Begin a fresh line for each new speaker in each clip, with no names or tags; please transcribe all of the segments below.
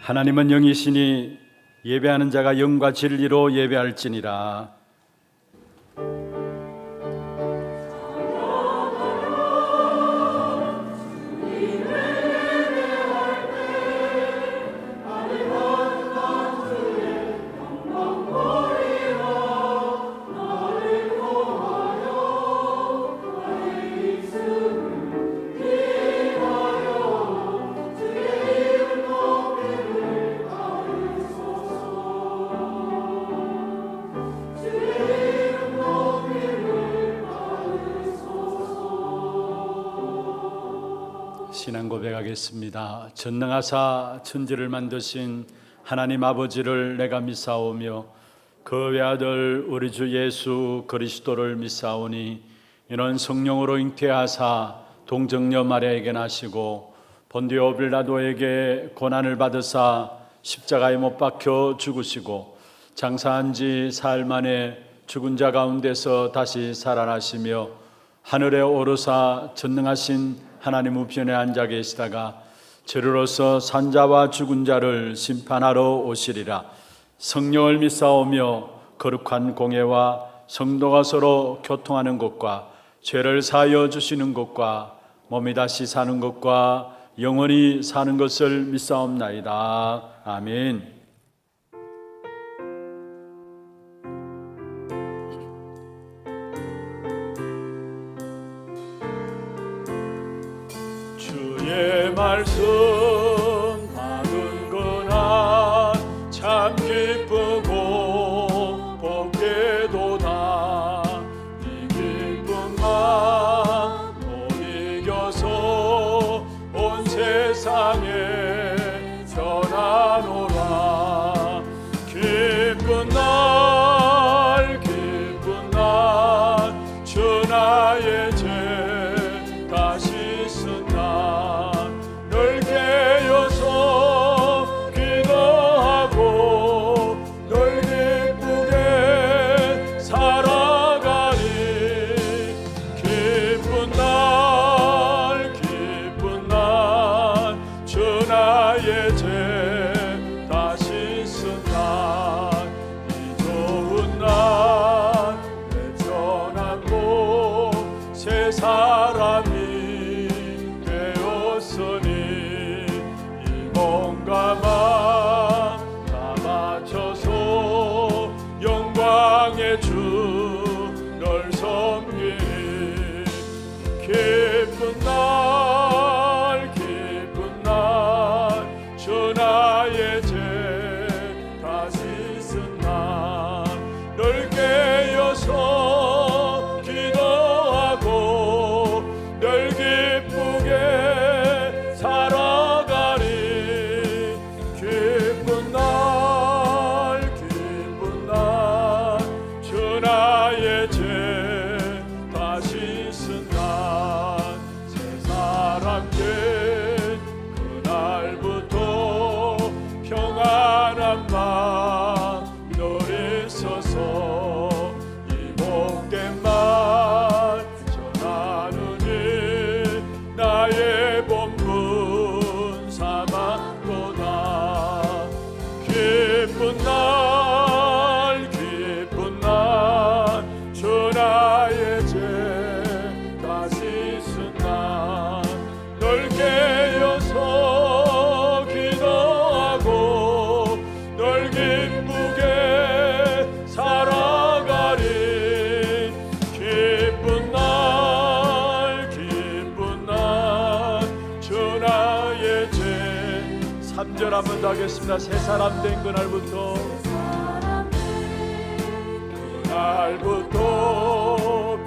하나님은 영이시니 예배하는 자가 영과 진리로 예배할지니라. 신앙 고백하겠습니다. 전능하사 천지를 만드신 하나님 아버지를 내가 믿사오며 그 외아들 우리 주 예수 그리스도를 믿사오니 이는 성령으로 잉태하사 동정녀 마리아에게 나시고 본디오 빌라도에게 고난을 받으사 십자가에 못 박혀 죽으시고 장사한 지 사흘 만에 죽은 자 가운데서 다시 살아나시며 하늘에 오르사 전능하신 하나님 우편에 앉아 계시다가 저리로서 산자와 죽은 자를 심판하러 오시리라. 성령을 믿사오며 거룩한 공회와 성도가 서로 교통하는 것과 죄를 사하여 주시는 것과 몸이 다시 사는 것과 영원히 사는 것을 믿사옵나이다. 아멘. 주의 말씀 받은거나 참 기쁘고 복되도다. 이 기쁨만 못 이겨서 온 세상에 전하노라. 기쁜 날 주 나의 죄 다시 쓴다. 널 깨어서 기도하고 널 기쁘게 살아가리. 기쁜 날 주 나의 죄 다시 쓴다. 이 좋은 날 내 전하고 새 사람이 되었으니 이 몸과 마음 다 바쳐서 영광의 주 널 섬기리. 기쁜 날 주 나의 죄 다시 쓴 날 널 깨어서 기도하고 널 기쁘게 살아가리. 기쁜 날 주 나의 죄 다시 쓴 날 새 사람 된 그날부터 평안한 마음 널 있어서 이 복된 말 전하느니 나의 본분 삼았도다. 기쁜 날 주 나의 죄 다시 쓴 날 널 깨어서 기도하고 널 기쁘게 살아가리. 기쁜 날 주 나의 죄. 3절 한번 더 하겠습니다. 새 사람 된 그날부터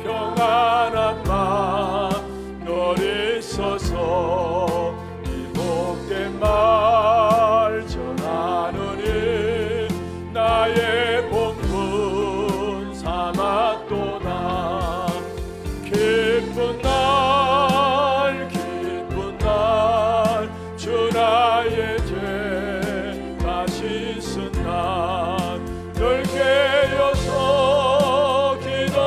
평안한 마음 널 있어서 이 복된 말 전하느니 나의 본분 삼았도다. 기쁜 날 주 나의 죄 다시 쓴 날 널 깨어서 기도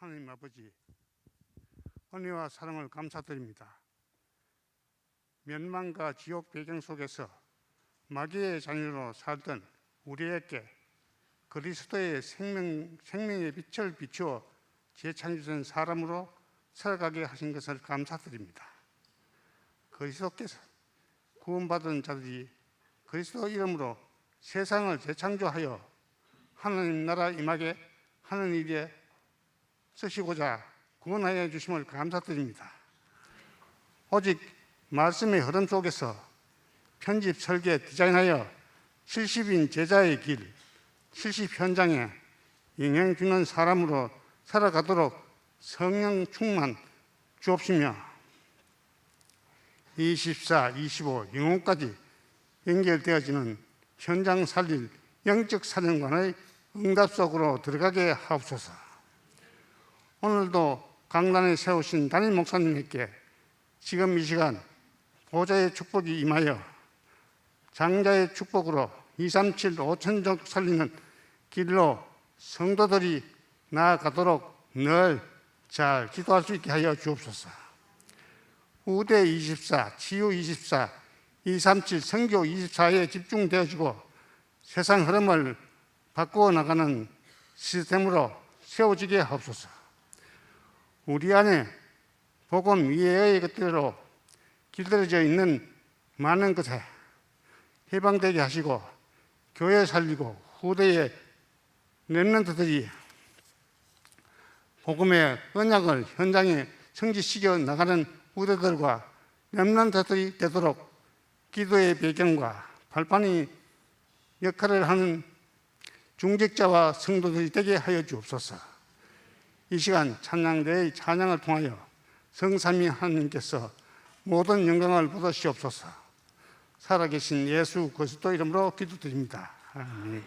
하나님 아버지, 은혜와 사랑을 감사드립니다. 멸망과 지옥 배경 속에서 마귀의 자녀로 살던 우리에게 그리스도의 생명의 빛을 비추어 재창조된 사람으로 살아가게 하신 것을 감사드립니다. 그리스도께서 구원받은 자들이 그리스도 이름으로 세상을 재창조하여 하나님 나라 임하게 하는 일에 쓰시고자 구원하여 주심을 감사드립니다. 오직 말씀의 흐름 속에서 편집, 설계, 디자인하여 70인 제자의 길, 70 현장에 영향 주는 사람으로 살아가도록 성령 충만 주옵시며 24, 25, 영혼까지 연결되어지는 현장 살릴 영적 사령관의 응답 속으로 들어가게 하옵소서. 오늘도 강단에 세우신 담임 목사님에게 지금 이 시간 보좌의 축복이 임하여 장자의 축복으로 237, 5천족 살리는 길로 성도들이 나아가도록 늘 잘 기도할 수 있게 하여 주옵소서. 후대 24, 치유 24, 237, 선교 24에 집중되어지고 세상 흐름을 바꾸어 나가는 시스템으로 세워지게 하옵소서. 우리 안에 복음 이외의 것들로 길들여져 있는 많은 것에 해방되게 하시고 교회 살리고 후대의 렘넌트들이 복음의 언약을 현장에 성취시켜 나가는 후대들과 렘넌트들이 되도록 기도의 배경과 발판이 역할을 하는 중직자와 성도들이 되게 하여 주옵소서. 이 시간 찬양대의 찬양을 통하여 성삼위 하나님께서 모든 영광을 받으시옵소서. 살아계신 예수 그리스도 이름으로 기도드립니다. 아멘.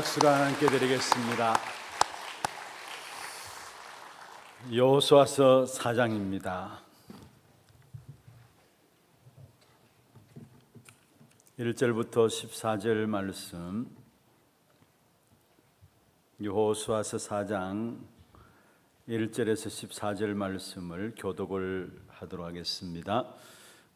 박수를 하나님께 드리겠습니다. 여호수아서 4장입니다. 1절부터 14절 말씀, 여호수아서 4장 1절에서 14절 말씀을 교독을 하도록 하겠습니다.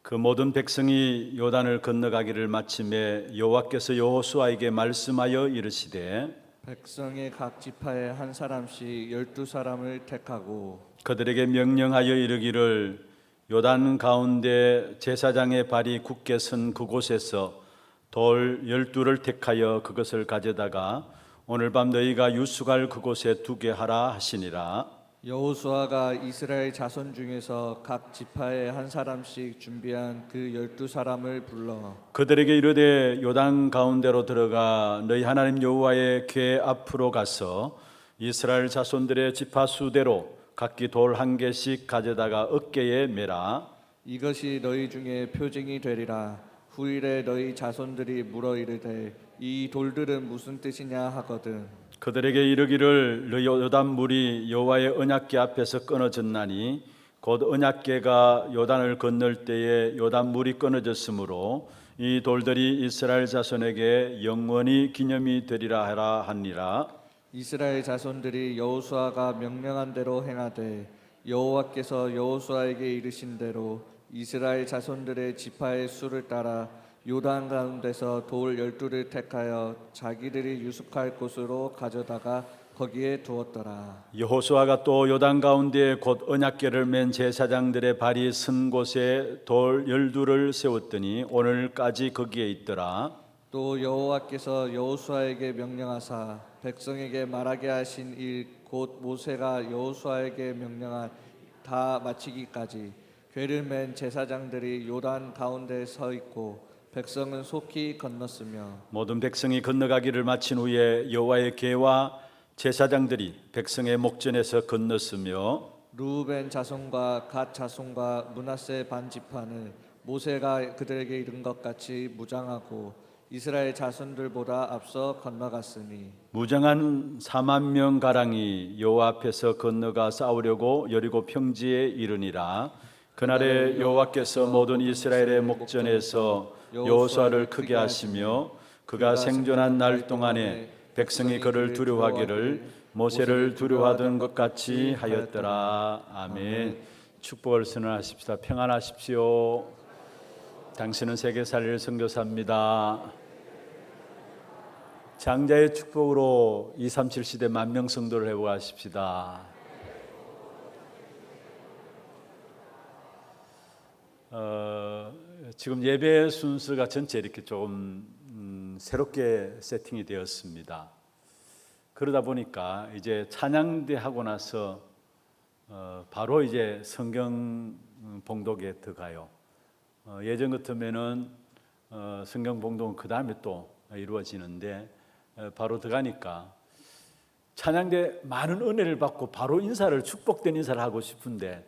그 모든 백성이 요단을 건너가기를 마침에 여호와께서 여호수아에게 말씀하여 이르시되
백성의 각 지파에 한 사람씩 12사람을 택하고
그들에게 명령하여 이르기를 요단 가운데 제사장의 발이 굳게 선 그곳에서 돌 12를 택하여 그것을 가져다가 오늘 밤 너희가 유숙할 그곳에 두게 하라 하시니라.
여호수아가 이스라엘 자손 중에서 각 지파에 한 사람씩 준비한 그 12사람을 불러
그들에게 이르되 요단 가운데로 들어가 너희 하나님 여호와의 궤 앞으로 가서 이스라엘 자손들의 지파 수대로 각기 돌 한 개씩 가져다가 어깨에 매라.
이것이 너희 중에 표징이 되리라. 후일에 너희 자손들이 물어 이르되 이 돌들은 무슨 뜻이냐 하거든.
그들에게 이르기를 요단 물이 여호와의 언약궤 앞에서 끊어졌나니 곧 언약궤가 요단을 건널 때에 요단 물이 끊어졌으므로 이 돌들이 이스라엘 자손에게 영원히 기념이 되리라 하라 하니라.
이스라엘 자손들이 여호수아가 명령한 대로 행하되 여호와께서 여호수아에게 이르신 대로 이스라엘 자손들의 지파의 수를 따라 요단 가운데서 돌 12를 택하여 자기들이 유숙할 곳으로 가져다가 거기에 두었더라.
여호수아가 또 요단 가운데 곧 언약궤를 맨 제사장들의 발이 선 곳에 돌 12를 세웠더니 오늘까지 거기에 있더라.
또 여호와께서 여호수아에게 명령하사 백성에게 말하게 하신 일 곧 모세가 여호수아에게 명령한 다 마치기까지 궤를 맨 제사장들이 요단 가운데 서 있고 백성은 속히 건넜으며
모든 백성이 건너가기를 마친 후에 여호와의 궤와 제사장들이 백성의 목전에서 건넜으며
루벤 자손과 갓 자손과 므낫세 반 지파는 모세가 그들에게 이른 것 같이 무장하고 이스라엘 자손들보다 앞서 건너갔으니
무장한 4만 명 가량이 여호와 앞에서 건너가 싸우려고 여리고 평지에 이르니라. 그날에 여호와께서 모든 이스라엘의 목전에서 여호수아를 크게 하시며 그가 생존한 날 동안에 백성이 그를 두려워하기를 모세를 두려워하던 것 같이 하였더라. 아멘. 축복을 선언하십시다. 평안하십시오. 당신은 세계살릴 선교사입니다. 장자의 축복으로 237 시대 만명 성도를 회복하십시다. 지금 예배 순서가 전체 이렇게 조금 새롭게 세팅이 되었습니다. 그러다 보니까 이제 찬양대 하고 나서 바로 이제 성경 봉독에 들어가요. 예전 같으면은 성경 봉독은 그 다음에 또 이루어지는데 바로 들어가니까 찬양대 많은 은혜를 받고 바로 인사를 축복된 인사를 하고 싶은데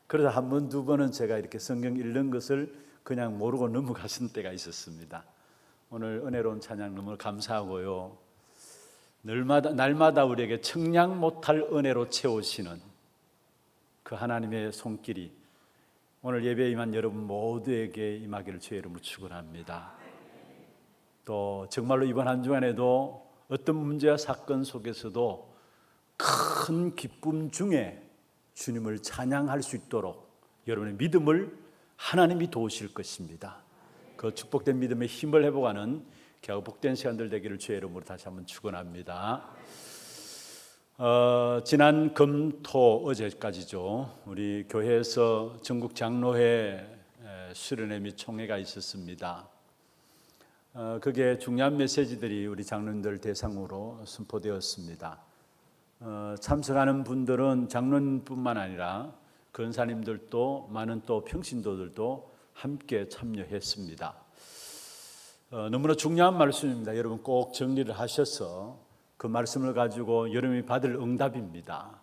그러다 한 번, 두 번은 제가 이렇게 성경 읽는 것을 그냥 모르고 넘어가신 때가 있었습니다. 오늘 은혜로운 찬양 너무 감사하고요. 날마다 우리에게 청량 못할 은혜로 채우시는 그 하나님의 손길이 오늘 예배에 임한 여러분 모두에게 임하기를 주의 이름으로 축원합니다. 또 정말로 이번 한 주간에도 어떤 문제와 사건 속에서도 큰 기쁨 중에 주님을 찬양할 수 있도록 여러분의 믿음을 하나님이 도우실 것입니다. 그 축복된 믿음의 힘을 회복하는 겨우 복된 시간들 되기를 주의 이름으로 다시 한번 축원합니다. 지난 금토 어제까지죠. 우리 교회에서 전국 장로회 수련회 및 총회가 있었습니다. 그게 중요한 메시지들이 우리 장로님들 대상으로 선포되었습니다. 참석하는 분들은 장로님뿐만 아니라 권사님들도 많은 또 평신도들도 함께 참여했습니다. 너무나 중요한 말씀입니다. 여러분 꼭 정리를 하셔서 그 말씀을 가지고 여러분이 받을 응답입니다.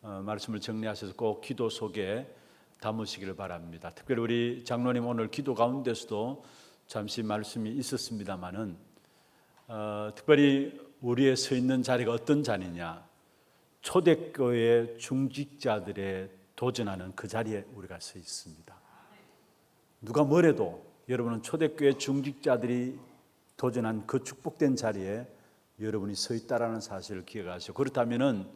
말씀을 정리하셔서 꼭 기도 속에 담으시기를 바랍니다. 특별히 우리 장로님 오늘 기도 가운데서도 잠시 말씀이 있었습니다마는 특별히 우리의 서 있는 자리가 어떤 자리냐? 초대교회 중직자들의 도전하는 그 자리에 우리가 서 있습니다. 누가 뭐래도 여러분은 초대교회 중직자들이 도전한 그 축복된 자리에 여러분이 서 있다라는 사실을 기억하시고, 그렇다면은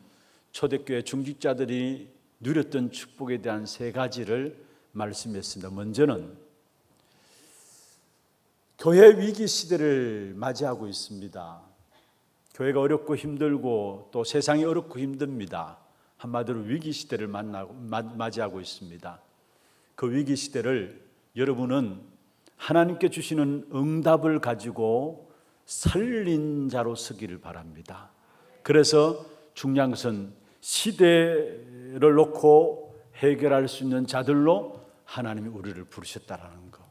초대교회 중직자들이 누렸던 축복에 대한 세 가지를 말씀했습니다. 먼저는 교회 위기 시대를 맞이하고 있습니다. 교회가 어렵고 힘들고 또 세상이 어렵고 힘듭니다. 한마디로 위기 시대를 맞이하고 있습니다. 그 위기 시대를 여러분은 하나님께 주시는 응답을 가지고 살린 자로 서기를 바랍니다. 그래서 중요한 것은 시대를 놓고 해결할 수 있는 자들로 하나님이 우리를 부르셨다라는 것.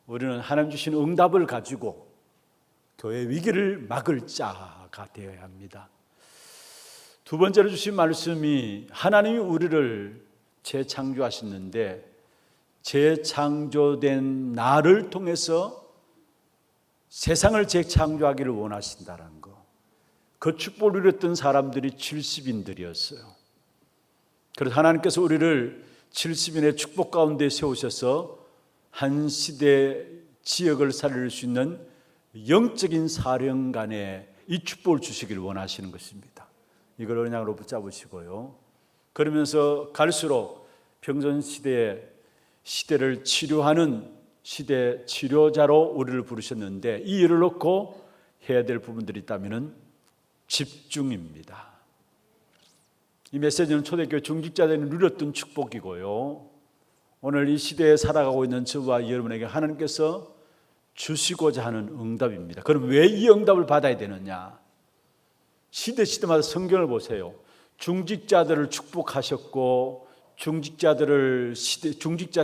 우리는 하나님 주신 응답을 가지고 교회 위기를 막을 자가 되어야 합니다. 두 번째로 주신 말씀이 하나님이 우리를 재창조하셨는데 재창조된 나를 통해서 세상을 재창조하기를 원하신다는 것. 그 축복을 누렸던 사람들이 70인들이었어요. 그래서 하나님께서 우리를 70인의 축복 가운데 세우셔서 한 시대 지역을 살릴 수 있는 영적인 사령관의 이 축복을 주시기를 원하시는 것입니다. 이걸 언약으로 붙잡으시고요. 그러면서 갈수록 평전 시대를 치료하는 시대 치료자로 우리를 부르셨는데 이 일을 놓고 해야 될 부분들이 있다면 집중입니다. 이 메시지는 초대교회 중직자들이 누렸던 축복이고요. 오늘 이 시대에 살아가고 있는 저와 여러분에게 하나님께서 주시고자 하는 응답입니다. 그럼 왜 이 응답을 받아야 되느냐? 시대마다 성경을 보세요. 중직자들을 축복하셨고 중직자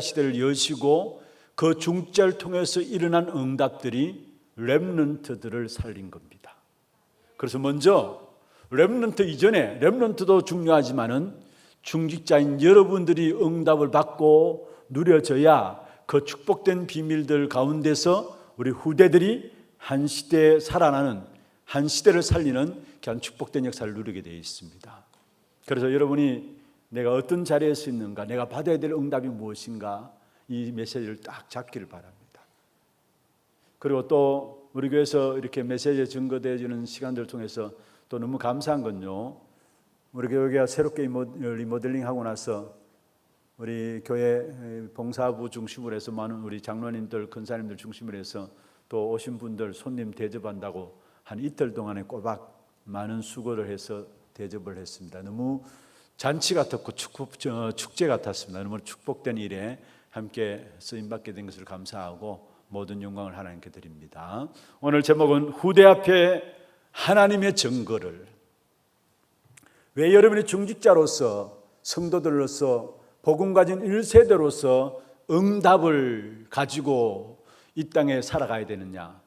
시대를 여시고 그 중직자를 통해서 일어난 응답들이 렘넌트들을 살린 겁니다. 그래서 먼저 렘넌트 이전에 렘넌트도 중요하지만은 중직자인 여러분들이 응답을 받고 누려져야 그 축복된 비밀들 가운데서 우리 후대들이 한 시대에 살아나는 한 시대를 살리는 그런 축복된 역사를 누리게 되어 있습니다. 그래서 여러분이 내가 어떤 자리에 서 있는가, 내가 받아야 될 응답이 무엇인가, 이 메시지를 딱 잡기를 바랍니다. 그리고 또 우리 교회에서 이렇게 메시지에 증거되어지는 시간들을 통해서 또 너무 감사한 건요, 우리 교회가 새롭게 리모델링하고 나서 우리 교회 봉사부 중심으로 해서 많은 우리 장로님들, 권사님들 중심으로 해서 또 오신 분들 손님 대접한다고 한 이틀 동안에 꼬박 많은 수고를 해서 대접을 했습니다. 너무 잔치 같았고 축제 같았습니다. 너무 축복된 일에 함께 쓰임받게 된 것을 감사하고 모든 영광을 하나님께 드립니다. 오늘 제목은 후대 앞에 하나님의 증거를. 왜 여러분이 중직자로서 성도들로서 복음 가진 1세대로서 응답을 가지고 이 땅에 살아가야 되느냐?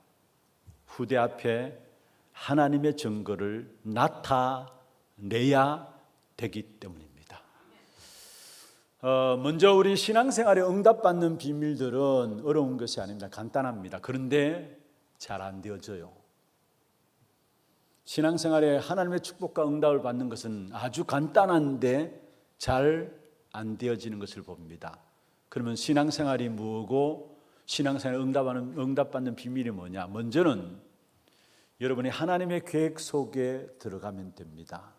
후대 앞에 하나님의 증거를 나타내야 되기 때문입니다. 먼저 우리 신앙생활에 응답받는 비밀들은 어려운 것이 아닙니다. 간단합니다. 그런데 잘 안 되어져요. 신앙생활에 하나님의 축복과 응답을 받는 것은 아주 간단한데 잘 안 되어지는 것을 봅니다. 그러면 신앙생활이 뭐고 신앙생활에 응답받는 비밀이 뭐냐? 먼저는 여러분이 하나님의 계획 속에 들어가면 됩니다.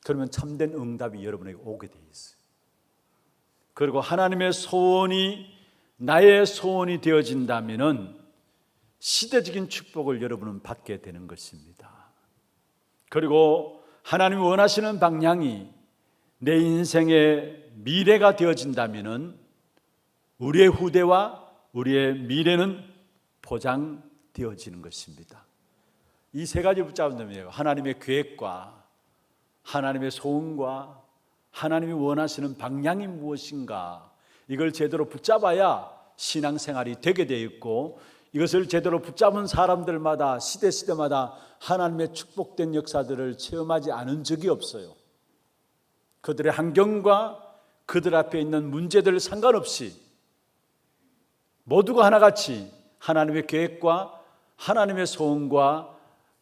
그러면 참된 응답이 여러분에게 오게 돼 있어요. 그리고 하나님의 소원이 나의 소원이 되어진다면은 시대적인 축복을 여러분은 받게 되는 것입니다. 그리고 하나님이 원하시는 방향이 내 인생의 미래가 되어진다면은 우리의 후대와 우리의 미래는 보장되어지는 것입니다. 이 세 가지 붙잡는다면 하나님의 계획과 하나님의 소원과 하나님이 원하시는 방향이 무엇인가, 이걸 제대로 붙잡아야 신앙생활이 되게 되어 있고, 이것을 제대로 붙잡은 사람들마다 시대마다 하나님의 축복된 역사들을 체험하지 않은 적이 없어요. 그들의 환경과 그들 앞에 있는 문제들 상관없이 모두가 하나같이 하나님의 계획과 하나님의 소원과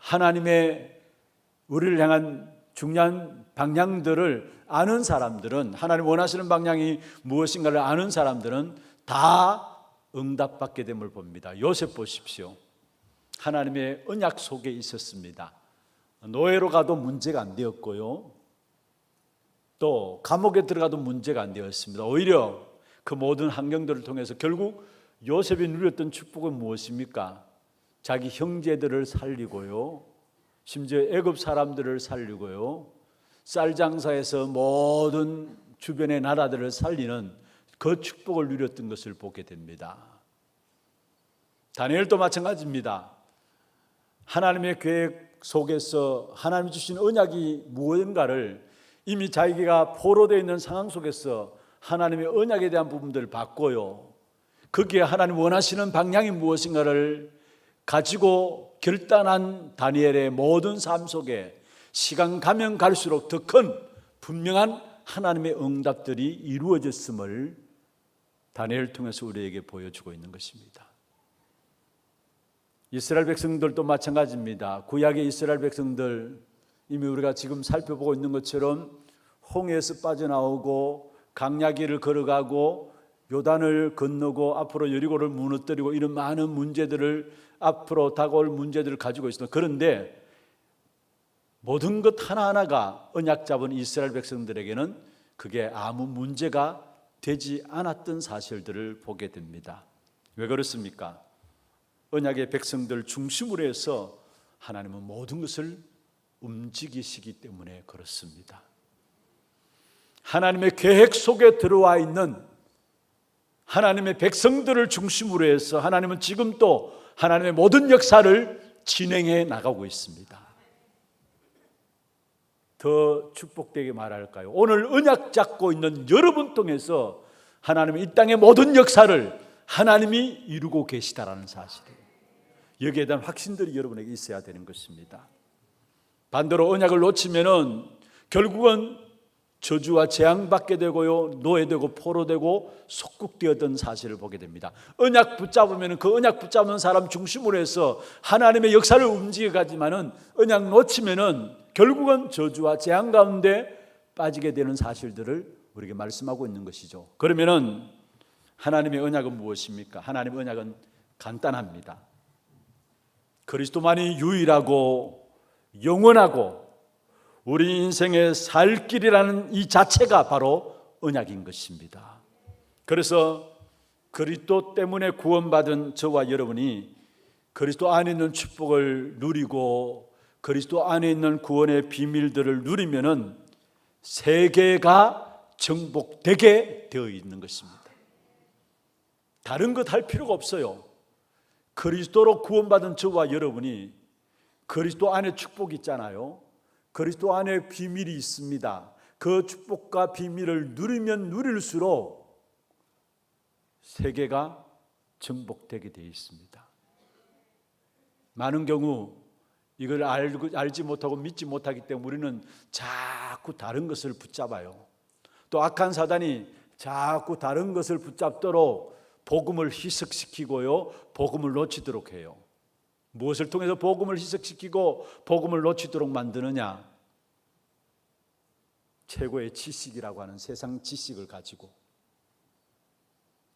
하나님의 우리를 향한 중요한 방향들을 아는 사람들은, 하나님 원하시는 방향이 무엇인가를 아는 사람들은 다 응답받게 됨을 봅니다. 요셉 보십시오. 하나님의 언약 속에 있었습니다. 노예로 가도 문제가 안 되었고요, 또 감옥에 들어가도 문제가 안 되었습니다. 오히려 그 모든 환경들을 통해서 결국 요셉이 누렸던 축복은 무엇입니까? 자기 형제들을 살리고요, 심지어 애굽 사람들을 살리고요, 쌀 장사에서 모든 주변의 나라들을 살리는 그 축복을 누렸던 것을 보게 됩니다. 다니엘도 마찬가지입니다. 하나님의 계획 속에서 하나님이 주신 언약이 무엇인가를 이미 자기가 포로되어 있는 상황 속에서 하나님의 언약에 대한 부분들을 봤고요, 거기에 하나님 원하시는 방향이 무엇인가를 가지고 결단한 다니엘의 모든 삶 속에 시간 가면 갈수록 더 큰 분명한 하나님의 응답들이 이루어졌음을 다니엘을 통해서 우리에게 보여주고 있는 것입니다. 이스라엘 백성들도 마찬가지입니다. 구약의 이스라엘 백성들, 이미 우리가 지금 살펴보고 있는 것처럼 홍해에서 빠져나오고 강야길을 걸어가고 요단을 건너고 앞으로 여리고를 무너뜨리고 이런 많은 문제들을, 앞으로 다가올 문제들을 가지고 있습니다. 그런데 모든 것 하나하나가 언약 잡은 이스라엘 백성들에게는 그게 아무 문제가 되지 않았던 사실들을 보게 됩니다. 왜 그렇습니까? 언약의 백성들 중심으로 해서 하나님은 모든 것을 움직이시기 때문에 그렇습니다. 하나님의 계획 속에 들어와 있는 하나님의 백성들을 중심으로 해서 하나님은 지금 또 하나님의 모든 역사를 진행해 나가고 있습니다. 더 축복되게 말할까요? 오늘 언약 잡고 있는 여러분 통해서 하나님은 이 땅의 모든 역사를 하나님이 이루고 계시다라는 사실이에요. 여기에 대한 확신들이 여러분에게 있어야 되는 것입니다. 반대로 언약을 놓치면은 결국은 저주와 재앙받게 되고요, 노예되고 포로되고 속국되었던 사실을 보게 됩니다. 언약 붙잡으면 그 언약 붙잡은 사람 중심으로 해서 하나님의 역사를 움직여 가지만은 언약 놓치면은 결국은 저주와 재앙 가운데 빠지게 되는 사실들을 우리에게 말씀하고 있는 것이죠. 그러면은 하나님의 언약은 무엇입니까? 하나님의 언약은 간단합니다. 그리스도만이 유일하고 영원하고 우리 인생의 살 길이라는 이 자체가 바로 언약인 것입니다. 그래서 그리스도 때문에 구원받은 저와 여러분이 그리스도 안에 있는 축복을 누리고 그리스도 안에 있는 구원의 비밀들을 누리면은 세계가 정복되게 되어 있는 것입니다. 다른 것 할 필요가 없어요. 그리스도로 구원받은 저와 여러분이 그리스도 안에 축복이 있잖아요. 그리스도 안에 비밀이 있습니다. 그 축복과 비밀을 누리면 누릴수록 세계가 정복되게 되어 있습니다. 많은 경우 이걸 알지 못하고 믿지 못하기 때문에 우리는 자꾸 다른 것을 붙잡아요. 또 악한 사단이 자꾸 다른 것을 붙잡도록 복음을 희석시키고요, 복음을 놓치도록 해요. 무엇을 통해서 복음을 희석시키고 복음을 놓치도록 만드느냐? 최고의 지식이라고 하는 세상 지식을 가지고,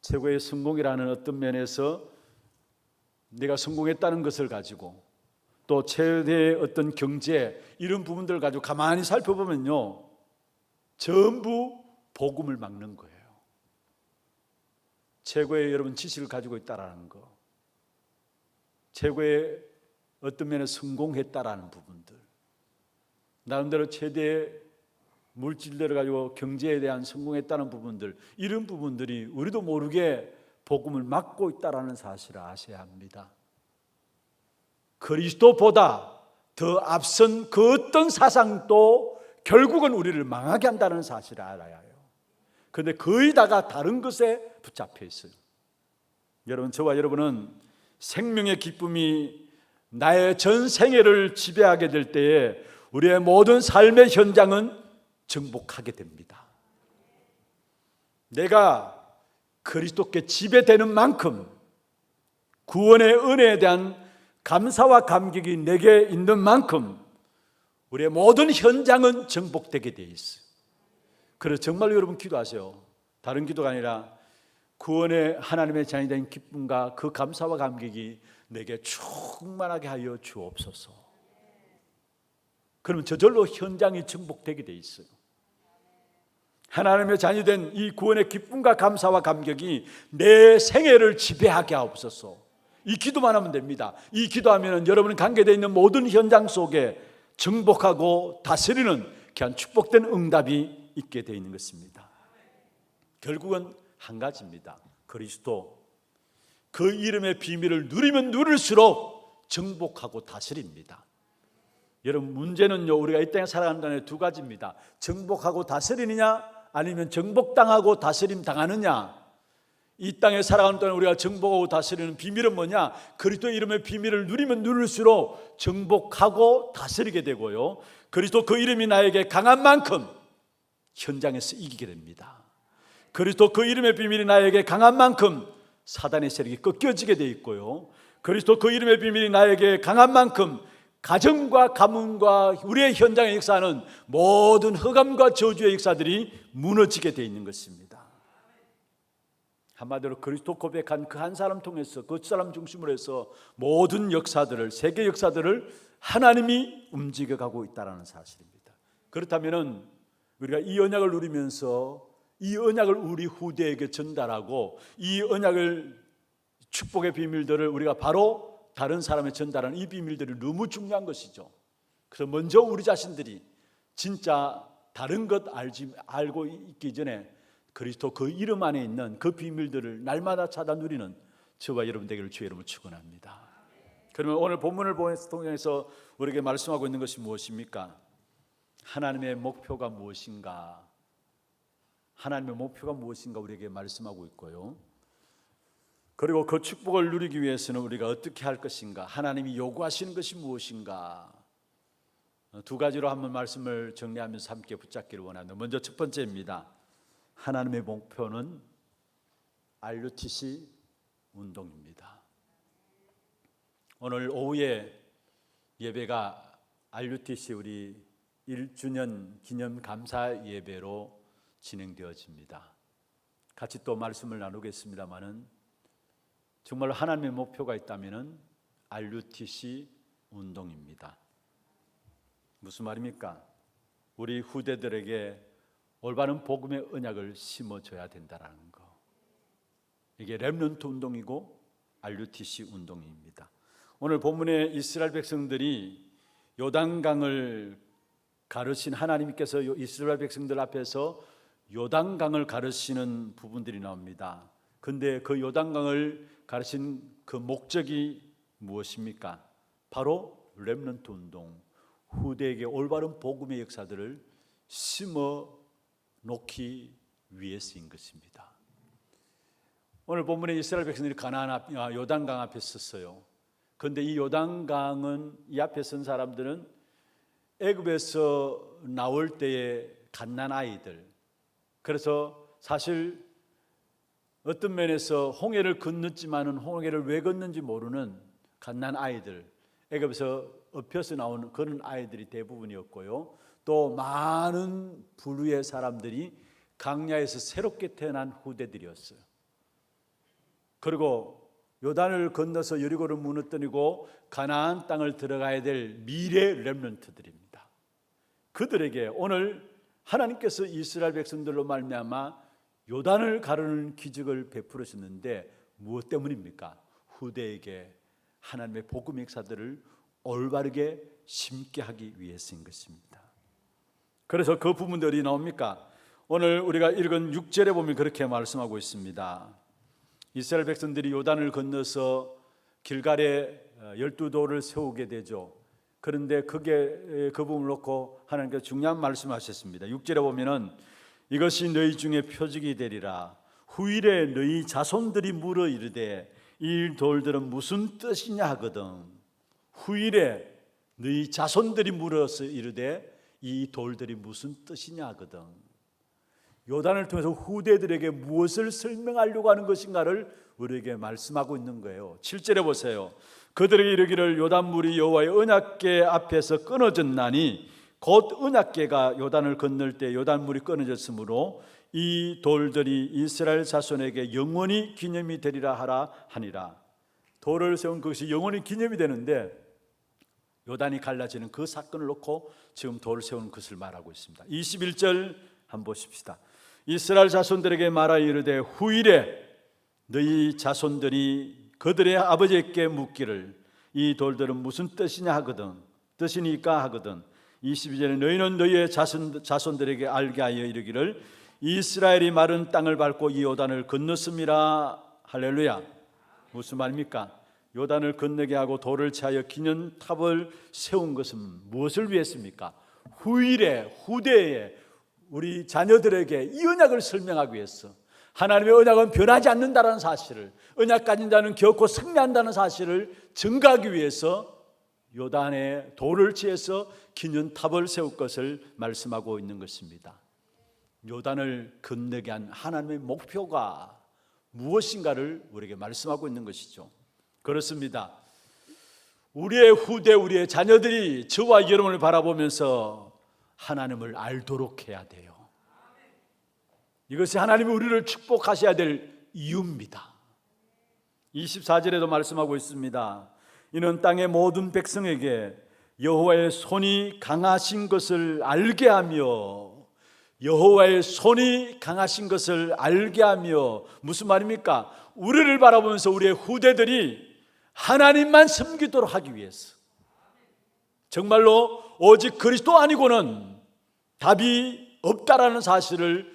최고의 성공이라는 어떤 면에서 내가 성공했다는 것을 가지고, 또 최대의 어떤 경제, 이런 부분들을 가지고 가만히 살펴보면요, 전부 복음을 막는 거예요. 최고의 여러분 지식을 가지고 있다라는 거, 최고의 어떤 면에 성공했다라는 부분들, 나름대로 최대의 물질들을 가지고 경제에 대한 성공했다는 부분들, 이런 부분들이 우리도 모르게 복음을 막고 있다라는 사실을 아셔야 합니다. 그리스도보다 더 앞선 그 어떤 사상도 결국은 우리를 망하게 한다는 사실을 알아야 해요. 그런데 거의 다가 다른 것에 붙잡혀 있어요. 여러분, 저와 여러분은 생명의 기쁨이 나의 전 생애를 지배하게 될 때에 우리의 모든 삶의 현장은 정복하게 됩니다. 내가 그리스도께 지배되는 만큼 구원의 은혜에 대한 감사와 감격이 내게 있는 만큼 우리의 모든 현장은 정복되게 돼 있어요. 그래서 정말 여러분 기도하세요. 다른 기도가 아니라 구원의 하나님의 자녀이 된 기쁨과 그 감사와 감격이 내게 충만하게 하여 주옵소서. 그러면 저절로 현장이 정복되게 돼 있어요. 하나님의 자녀된 이 구원의 기쁨과 감사와 감격이 내 생애를 지배하게 하옵소서. 이 기도만 하면 됩니다. 이 기도하면 여러분이 관계되어 있는 모든 현장 속에 정복하고 다스리는 귀한 축복된 응답이 있게 되어 있는 것입니다. 결국은 한 가지입니다. 그리스도, 그 이름의 비밀을 누리면 누릴수록 정복하고 다스립니다. 여러분, 문제는요, 우리가 이 땅에 살아가는 동안에 두 가지입니다. 정복하고 다스리느냐, 아니면 정복당하고 다스림 당하느냐. 이 땅에 살아가는 동안 우리가 정복하고 다스리는 비밀은 뭐냐? 그리스도 이름의 비밀을 누리면 누릴수록 정복하고 다스리게 되고요, 그리스도 그 이름이 나에게 강한 만큼 현장에서 이기게 됩니다. 그리스도 그 이름의 비밀이 나에게 강한 만큼 사단의 세력이 꺾여지게 돼 있고요, 그리스도 그 이름의 비밀이 나에게 강한 만큼 가정과 가문과 우리의 현장에 역사하는 모든 흑암과 저주의 역사들이 무너지게 돼 있는 것입니다. 한마디로 그리스도 고백한 그 한 사람 통해서, 그 사람 중심으로 해서 모든 역사들을, 세계 역사들을 하나님이 움직여가고 있다는 사실입니다. 그렇다면 우리가 이 언약을 누리면서 이 언약을 우리 후대에게 전달하고 이 언약을, 축복의 비밀들을 우리가 바로 다른 사람에 전달하는 이 비밀들이 너무 중요한 것이죠. 그래서 먼저 우리 자신들이 진짜 다른 것 알고 있기 전에 그리스도 그 이름 안에 있는 그 비밀들을 날마다 찾아 누리는 저와 여러분 되기를 주의 이름으로 축원합니다. 그러면 오늘 본문을 통해서 우리에게 말씀하고 있는 것이 무엇입니까? 하나님의 목표가 무엇인가? 하나님의 목표가 무엇인가 우리에게 말씀하고 있고요, 그리고 그 축복을 누리기 위해서는 우리가 어떻게 할 것인가, 하나님이 요구하시는 것이 무엇인가, 두 가지로 한번 말씀을 정리하면서 함께 붙잡기를 원합니다. 먼저 첫 번째입니다. 하나님의 목표는 RUTC 운동입니다. 오늘 오후에 예배가 RUTC 우리 1주년 기념 감사 예배로 진행되어집니다. 같이 또 말씀을 나누겠습니다마는 정말 하나님의 목표가 있다면 RUTC 운동입니다. 무슨 말입니까? 우리 후대들에게 올바른 복음의 언약을 심어줘야 된다는 거. 이게 렘넌트 운동이고 RUTC 운동입니다. 오늘 본문에 이스라엘 백성들이 요단강을 가르신, 하나님께서 이스라엘 백성들 앞에서 요단강을 가르치는 부분들이 나옵니다. 근데 그 요단강을 가르친 그 목적이 무엇입니까? 바로 렘넌트 운동, 후대에게 올바른 복음의 역사들을 심어 놓기 위해서인 것입니다. 오늘 본문에 이스라엘 백성들이 요단강 앞에 섰어요. 그런데 이 요단강은, 이 앞에 선 사람들은 애굽에서 나올 때의 갓난 아이들, 그래서 사실 어떤 면에서 홍해를 건넜지만은 홍해를 왜 건넌지 모르는 갓난 아이들, 애굽에서 엎혀서 나오는 그런 아이들이 대부분이었고요, 또 많은 부류의 사람들이 강야에서 새롭게 태어난 후대들이었어요. 그리고 요단을 건너서 여리고를 무너뜨리고 가나안 땅을 들어가야 될 미래 렘넌트들입니다. 그들에게 오늘 하나님께서 이스라엘 백성들로 말미암아 요단을 가르는 기적을 베풀으셨는데 무엇 때문입니까? 후대에게 하나님의 복음 역사들을 올바르게 심게 하기 위해서인 것입니다. 그래서 그 부분들이 나옵니까? 오늘 우리가 읽은 6절에 보면 그렇게 말씀하고 있습니다. 이스라엘 백성들이 요단을 건너서 길갈에 12돌을 세우게 되죠. 그런데 그 부분을 놓고 하나님께서 중요한 말씀하셨습니다. 6절에 보면은 이것이 너희 중에 표적이 되리라. 후일에 너희 자손들이 물어 이르되 이 돌들은 무슨 뜻이냐 하거든. 후일에 너희 자손들이 물어서 이르되 이 돌들이 무슨 뜻이냐 하거든. 요단을 통해서 후대들에게 무엇을 설명하려고 하는 것인가를 우리에게 말씀하고 있는 거예요. 7절에 보세요. 그들에게 이르기를 요단물이 여호와의 언약궤 앞에서 끊어졌나니 곧 언약궤가 요단을 건널 때 요단물이 끊어졌으므로 이 돌들이 이스라엘 자손에게 영원히 기념이 되리라 하라 하니라. 돌을 세운 그것이 영원히 기념이 되는데 요단이 갈라지는 그 사건을 놓고 지금 돌을 세우는 것을 말하고 있습니다. 21절 한번 보십시다. 이스라엘 자손들에게 말하여 이르되 후일에 너희 자손들이 그들의 아버지에게 묻기를 이 돌들은 무슨 뜻이니까 하거든 22절에 너희는 너희의 자손들에게 알게 하여 이르기를 이스라엘이 마른 땅을 밟고 이 요단을 건넜음이라. 할렐루야. 무슨 말입니까? 요단을 건너게 하고 돌을 차여 기념탑을 세운 것은 무엇을 위해서입니까? 후대에 우리 자녀들에게 이 언약을 설명하기 위해서, 하나님의 언약은 변하지 않는다는 사실을, 언약 가진 자는 결코 승리한다는 사실을 증거하기 위해서 요단에 돌을 치해서 기념탑을 세울 것을 말씀하고 있는 것입니다. 요단을 건너게 한 하나님의 목표가 무엇인가를 우리에게 말씀하고 있는 것이죠. 그렇습니다. 우리의 후대, 우리의 자녀들이 저와 여러분을 바라보면서 하나님을 알도록 해야 돼요. 이것이 하나님이 우리를 축복하셔야 될 이유입니다. 24절에도 말씀하고 있습니다. 이는 땅의 모든 백성에게 여호와의 손이 강하신 것을 알게 하며, 여호와의 손이 강하신 것을 알게 하며, 무슨 말입니까? 우리를 바라보면서 우리의 후대들이 하나님만 섬기도록 하기 위해서, 정말로 오직 그리스도 아니고는 답이 없다라는 사실을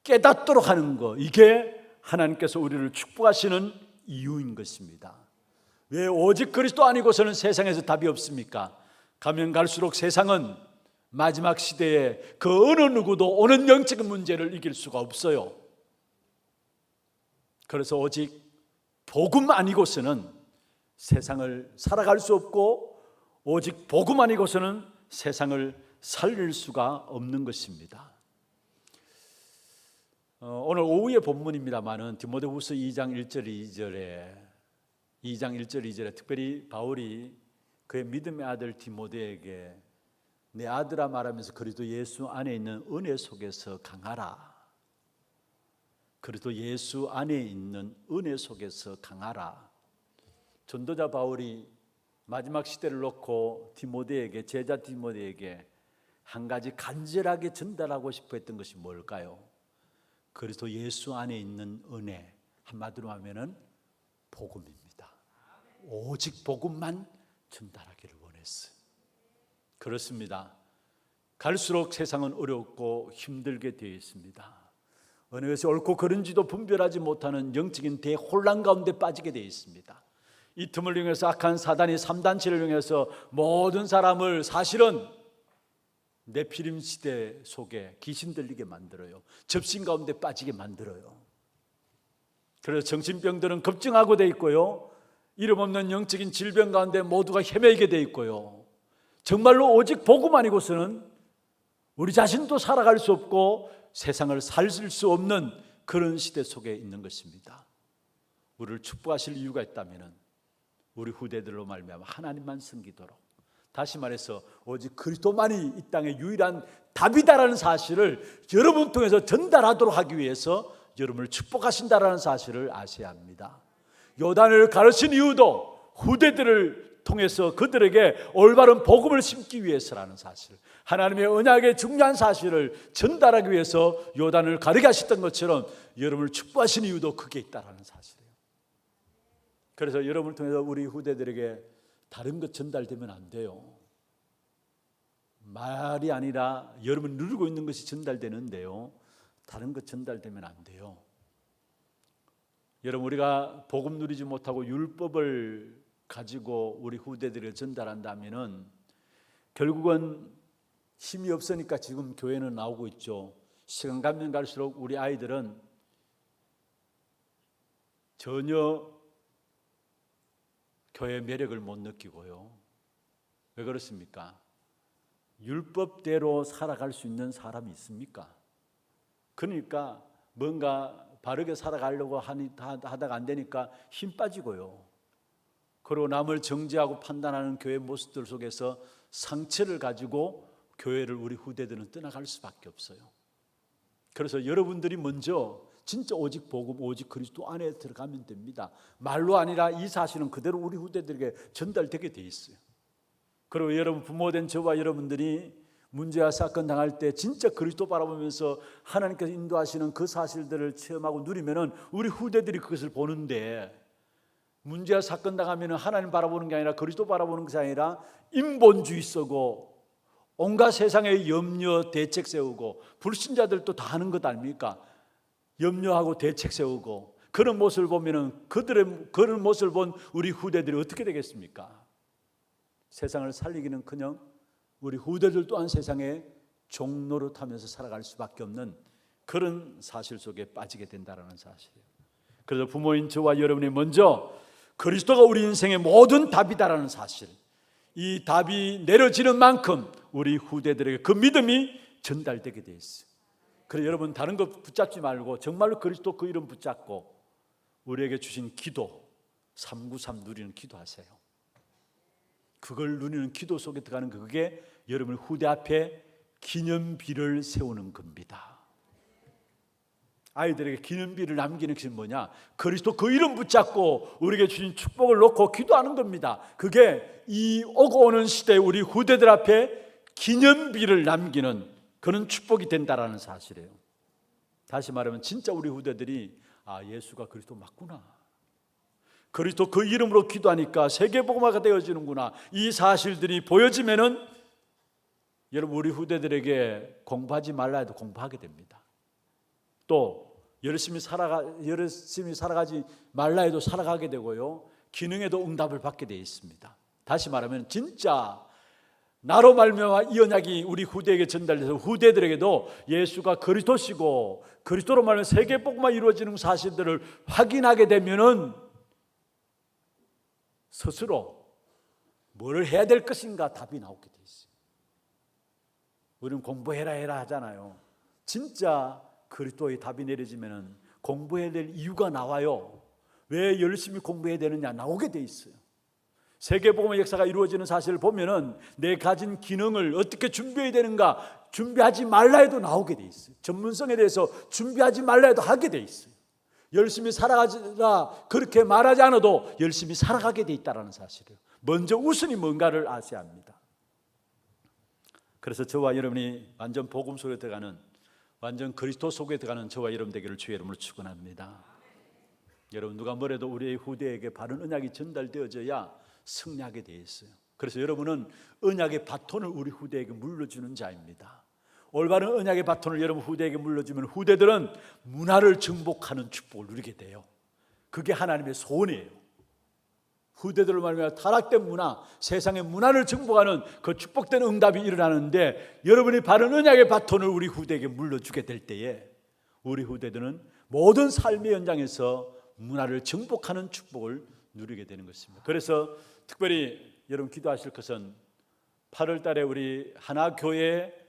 깨닫도록 하는 것, 이게 하나님께서 우리를 축복하시는 이유인 것입니다. 왜 오직 그리스도 아니고서는 세상에서 답이 없습니까? 가면 갈수록 세상은 마지막 시대에 그 어느 누구도 오는 영적인 문제를 이길 수가 없어요. 그래서 오직 복음 아니고서는 세상을 살아갈 수 없고, 오직 복음 아니고서는 세상을 살릴 수가 없는 것입니다. 오늘 오후의 본문입니다마는 디모데후서 2장 1절 2절에 특별히 바울이 그의 믿음의 아들 디모데에게 내 아들아 말하면서 그리스도 예수 안에 있는 은혜 속에서 강하라. 그리스도 예수 안에 있는 은혜 속에서 강하라. 전도자 바울이 마지막 시대를 놓고 디모데에게, 제자 디모데에게 한 가지 간절하게 전달하고 싶어 했던 것이 뭘까요? 그리스도 예수 안에 있는 은혜, 한마디로 하면은 복음입니다. 오직 복음만 전달하기를 원했어요. 그렇습니다. 갈수록 세상은 어렵고 힘들게 되어 있습니다. 어느 것이 옳고 그른지도 분별하지 못하는 영적인 대혼란 가운데 빠지게 되어 있습니다. 이 틈을 이용해서 악한 사단이 3단체를 이용해서 모든 사람을 사실은 네피림 시대 속에 귀신 들리게 만들어요. 접신 가운데 빠지게 만들어요. 그래서 정신병들은 급증하고 돼 있고요, 이름 없는 영적인 질병 가운데 모두가 헤매게 돼 있고요, 정말로 오직 복음 아니고서는 우리 자신도 살아갈 수 없고 세상을 살릴 수 없는 그런 시대 속에 있는 것입니다. 우리를 축복하실 이유가 있다면 우리 후대들로 말미암아 하나님만 섬기도록, 다시 말해서 오직 그리스도만이 이 땅의 유일한 답이다라는 사실을 여러분 통해서 전달하도록 하기 위해서 여러분을 축복하신다라는 사실을 아셔야 합니다. 요단을 가르친 이유도 후대들을 통해서 그들에게 올바른 복음을 심기 위해서라는 사실, 하나님의 언약의 중요한 사실을 전달하기 위해서 요단을 가르게 하셨던 것처럼 여러분을 축복하신 이유도 그게 있다라는 사실이에요. 그래서 여러분을 통해서 우리 후대들에게 다른 것 전달되면 안 돼요. 말이 아니라 여러분 누리고 있는 것이 전달되는데요, 다른 것 전달되면 안 돼요. 여러분, 우리가 복음 누리지 못하고 율법을 가지고 우리 후대들에게 전달한다면은 결국은 힘이 없으니까 지금 교회는 나오고 있죠. 시간 가면 갈수록 우리 아이들은 전혀 교회의 매력을 못 느끼고요. 왜 그렇습니까? 율법대로 살아갈 수 있는 사람이 있습니까? 그러니까 뭔가 바르게 살아가려고 하다가 안 되니까 힘 빠지고요. 그리고 남을 정죄하고 판단하는 교회 모습들 속에서 상처를 가지고 교회를 우리 후대들은 떠나갈 수밖에 없어요. 그래서 여러분들이 먼저 진짜 오직 복음, 오직 그리스도 안에 들어가면 됩니다. 말로 아니라 이 사실은 그대로 우리 후대들에게 전달되게 돼 있어요. 그리고 여러분 부모된 저와 여러분들이 문제와 사건 당할 때 진짜 그리스도 바라보면서 하나님께서 인도하시는 그 사실들을 체험하고 누리면은 우리 후대들이 그것을 보는데, 문제와 사건 당하면은 하나님 바라보는 게 아니라 그리스도 바라보는 것이 아니라 인본주의 쓰고 온갖 세상의 염려 대책 세우고, 불신자들도 다 하는 것 아닙니까? 염려하고 대책 세우고, 그런 모습을 보면은 그런 모습을 본 우리 후대들이 어떻게 되겠습니까? 세상을 살리기는커녕 우리 후대들 또한 세상의 종로를 타면서 살아갈 수밖에 없는 그런 사실 속에 빠지게 된다는 사실이에요. 그래서 부모인 저와 여러분이 먼저 그리스도가 우리 인생의 모든 답이다라는 사실, 이 답이 내려지는 만큼 우리 후대들에게 그 믿음이 전달되게 돼 있어요. 그래서 여러분 다른 거 붙잡지 말고 정말로 그리스도 그 이름 붙잡고 우리에게 주신 기도 393 누리는 기도하세요. 그걸 누리는 기도 속에 들어가는 그게 여러분 후대 앞에 기념비를 세우는 겁니다. 아이들에게 기념비를 남기는 것이 뭐냐? 그리스도 그 이름 붙잡고 우리에게 주신 축복을 놓고 기도하는 겁니다. 그게 이 오고 오는 시대에 우리 후대들 앞에 기념비를 남기는 그런 축복이 된다라는 사실이에요. 다시 말하면 진짜 우리 후대들이 예수가 그리스도 맞구나, 그리스도 그 이름으로 기도하니까 세계복음화가 되어지는구나, 이 사실들이 보여지면은 여러분 우리 후대들에게 공부하지 말라 해도 공부하게 됩니다. 또 열심히 살아가지 말라 해도 살아가게 되고요, 기능에도 응답을 받게 되어 있습니다. 다시 말하면 진짜 나로 말미암아 이 언약이 우리 후대에게 전달돼서 후대들에게도 예수가 그리스도시고 그리스도로 말하면 세계복음화 이루어지는 사실들을 확인하게 되면은 스스로 뭘 해야 될 것인가 답이 나오게 돼 있어요. 우리는 공부해라 하잖아요. 진짜 그리스도의 답이 내려지면은 공부해야 될 이유가 나와요. 왜 열심히 공부해야 되느냐 나오게 돼 있어요. 세계복음의 역사가 이루어지는 사실을 보면은 내 가진 기능을 어떻게 준비해야 되는가, 준비하지 말라 해도 나오게 돼 있어요. 전문성에 대해서 준비하지 말라 해도 하게 돼 있어요. 열심히 살아가라 그렇게 말하지 않아도 열심히 살아가게 돼 있다는 사실이에요. 먼저 우선이 뭔가를 아셔야 합니다. 그래서 저와 여러분이 완전 복음 속에 들어가는, 완전 그리스도 속에 들어가는 저와 여러분 되기를 주의 이름으로 축원합니다. 여러분 누가 뭐래도 우리의 후대에게 바른 언약이 전달되어져야 승리하게 되어 있어요. 그래서 여러분은 언약의 바톤을 우리 후대에게 물려주는 자입니다. 올바른 언약의 바톤을 여러분 후대에게 물려주면 후대들은 문화를 정복하는 축복을 누리게 돼요. 그게 하나님의 소원이에요. 후대들을 말하면 타락된 문화, 세상의 문화를 정복하는 그 축복된 응답이 일어나는데, 여러분이 바른 언약의 바톤을 우리 후대에게 물려주게 될 때에 우리 후대들은 모든 삶의 현장에서 문화를 정복하는 축복을 누리게 되는 것입니다. 그래서 특별히 여러분 기도하실 것은 8월 달에 우리 하나교회